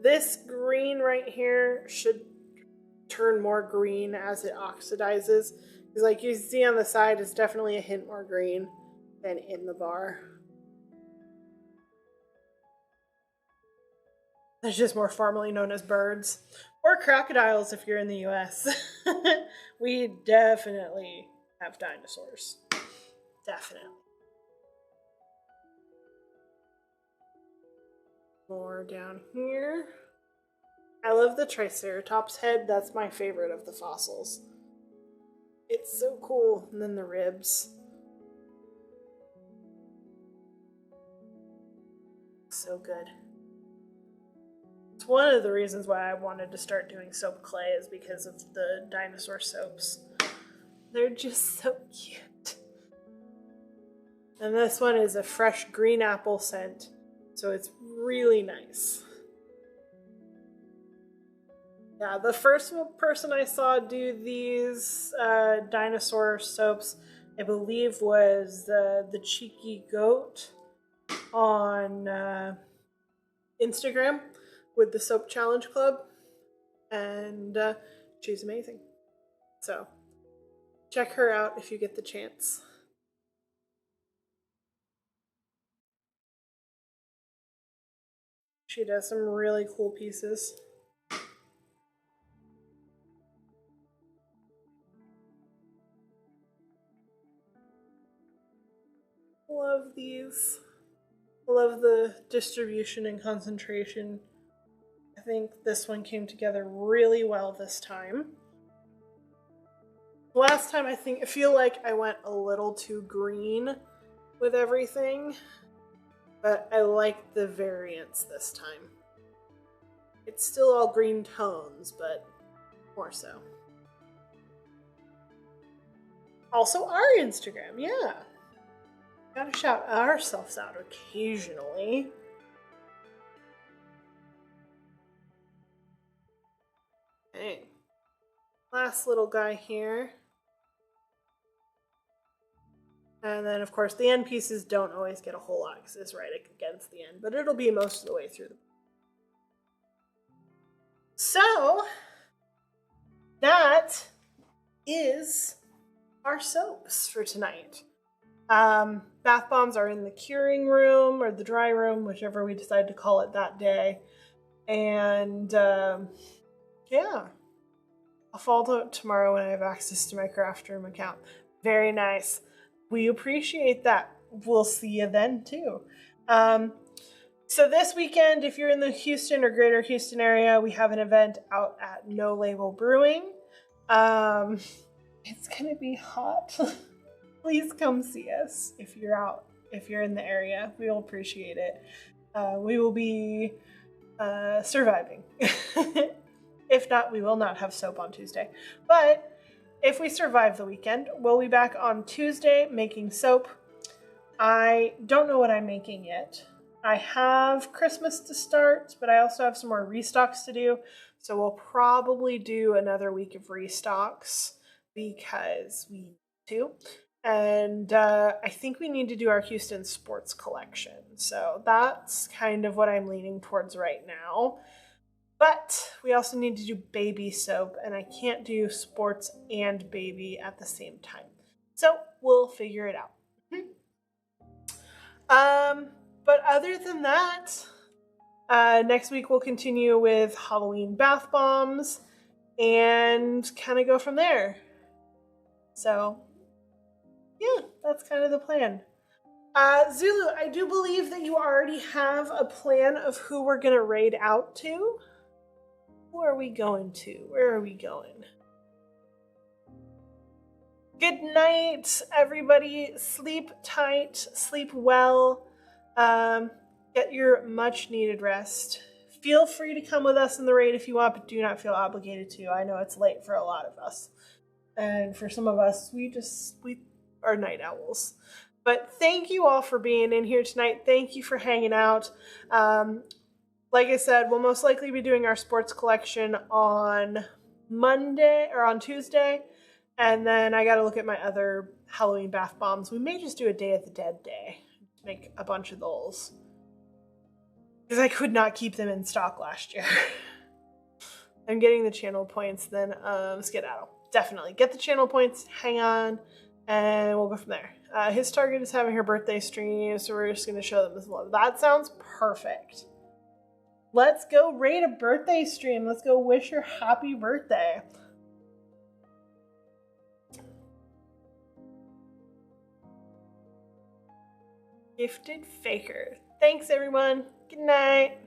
This green right here should turn more green as it oxidizes. Because like you see on the side, it's definitely a hint more green than in the bar. It's just more formally known as birds. Or crocodiles if you're in the US. We definitely have dinosaurs. Definitely. More down here. I love the Triceratops head. That's my favorite of the fossils. It's so cool. And then the ribs. So good. It's one of the reasons why I wanted to start doing soap clay is because of the dinosaur soaps. They're just so cute. And this one is a fresh green apple scent. So it's really nice. Yeah, the first person I saw do these dinosaur soaps, I believe, was the Cheeky Goat on Instagram with the Soap Challenge Club. And she's amazing. So check her out if you get the chance. She does some really cool pieces. Love these. Love the distribution and concentration. I think this one came together really well this time. Last time I feel like I went a little too green with everything. But I like the variance this time. It's still all green tones, but more so. Also our Instagram, yeah. Gotta shout ourselves out occasionally. Okay. Last little guy here. And then, of course, the end pieces don't always get a whole lot because it's right against the end, but it'll be most of the way through the book. So, that is our soaps for tonight. Bath bombs are in the curing room or the dry room, whichever we decide to call it that day. And, yeah. I'll follow it tomorrow when I have access to my craft room account. Very nice. We appreciate that. We'll see you then, too. So this weekend, if you're in the Houston or greater Houston area, we have an event out at No Label Brewing. It's going to be hot. Please come see us if you're out, if you're in the area. We will appreciate it. We will be surviving. If not, we will not have soap on Tuesday. But if we survive the weekend, we'll be back on Tuesday making soap. I don't know what I'm making yet. I have Christmas to start, but I also have some more restocks to do. So we'll probably do another week of restocks because we need to. And I think we need to do our Houston sports collection. So that's kind of what I'm leaning towards right now. But we also need to do baby soap, and I can't do sports and baby at the same time. So we'll figure it out. But other than that, next week we'll continue with Halloween bath bombs and kind of go from there. So, yeah, that's kind of the plan. Zulu, I do believe that you already have a plan of who we're going to raid out to. Who are we going to? Where are we going? Good night, everybody. Sleep tight, sleep well. Get your much needed rest. Feel free to come with us in the raid if you want, but do not feel obligated to. I know it's late for a lot of us. And for some of us, we are night owls. But thank you all for being in here tonight. Thank you for hanging out. Like I said, we'll most likely be doing our sports collection on Monday or on Tuesday. And then I got to look at my other Halloween bath bombs. We may just do a Day of the Dead day. Make a bunch of those. Because I could not keep them in stock last year. I'm getting the channel points, then skedaddle. Definitely. Get the channel points, hang on, and we'll go from there. His target is having her birthday stream, so we're just going to show them this love. That sounds perfect. Let's go raid a birthday stream. Let's go wish her happy birthday. Gifted Faker. Thanks, everyone. Good night.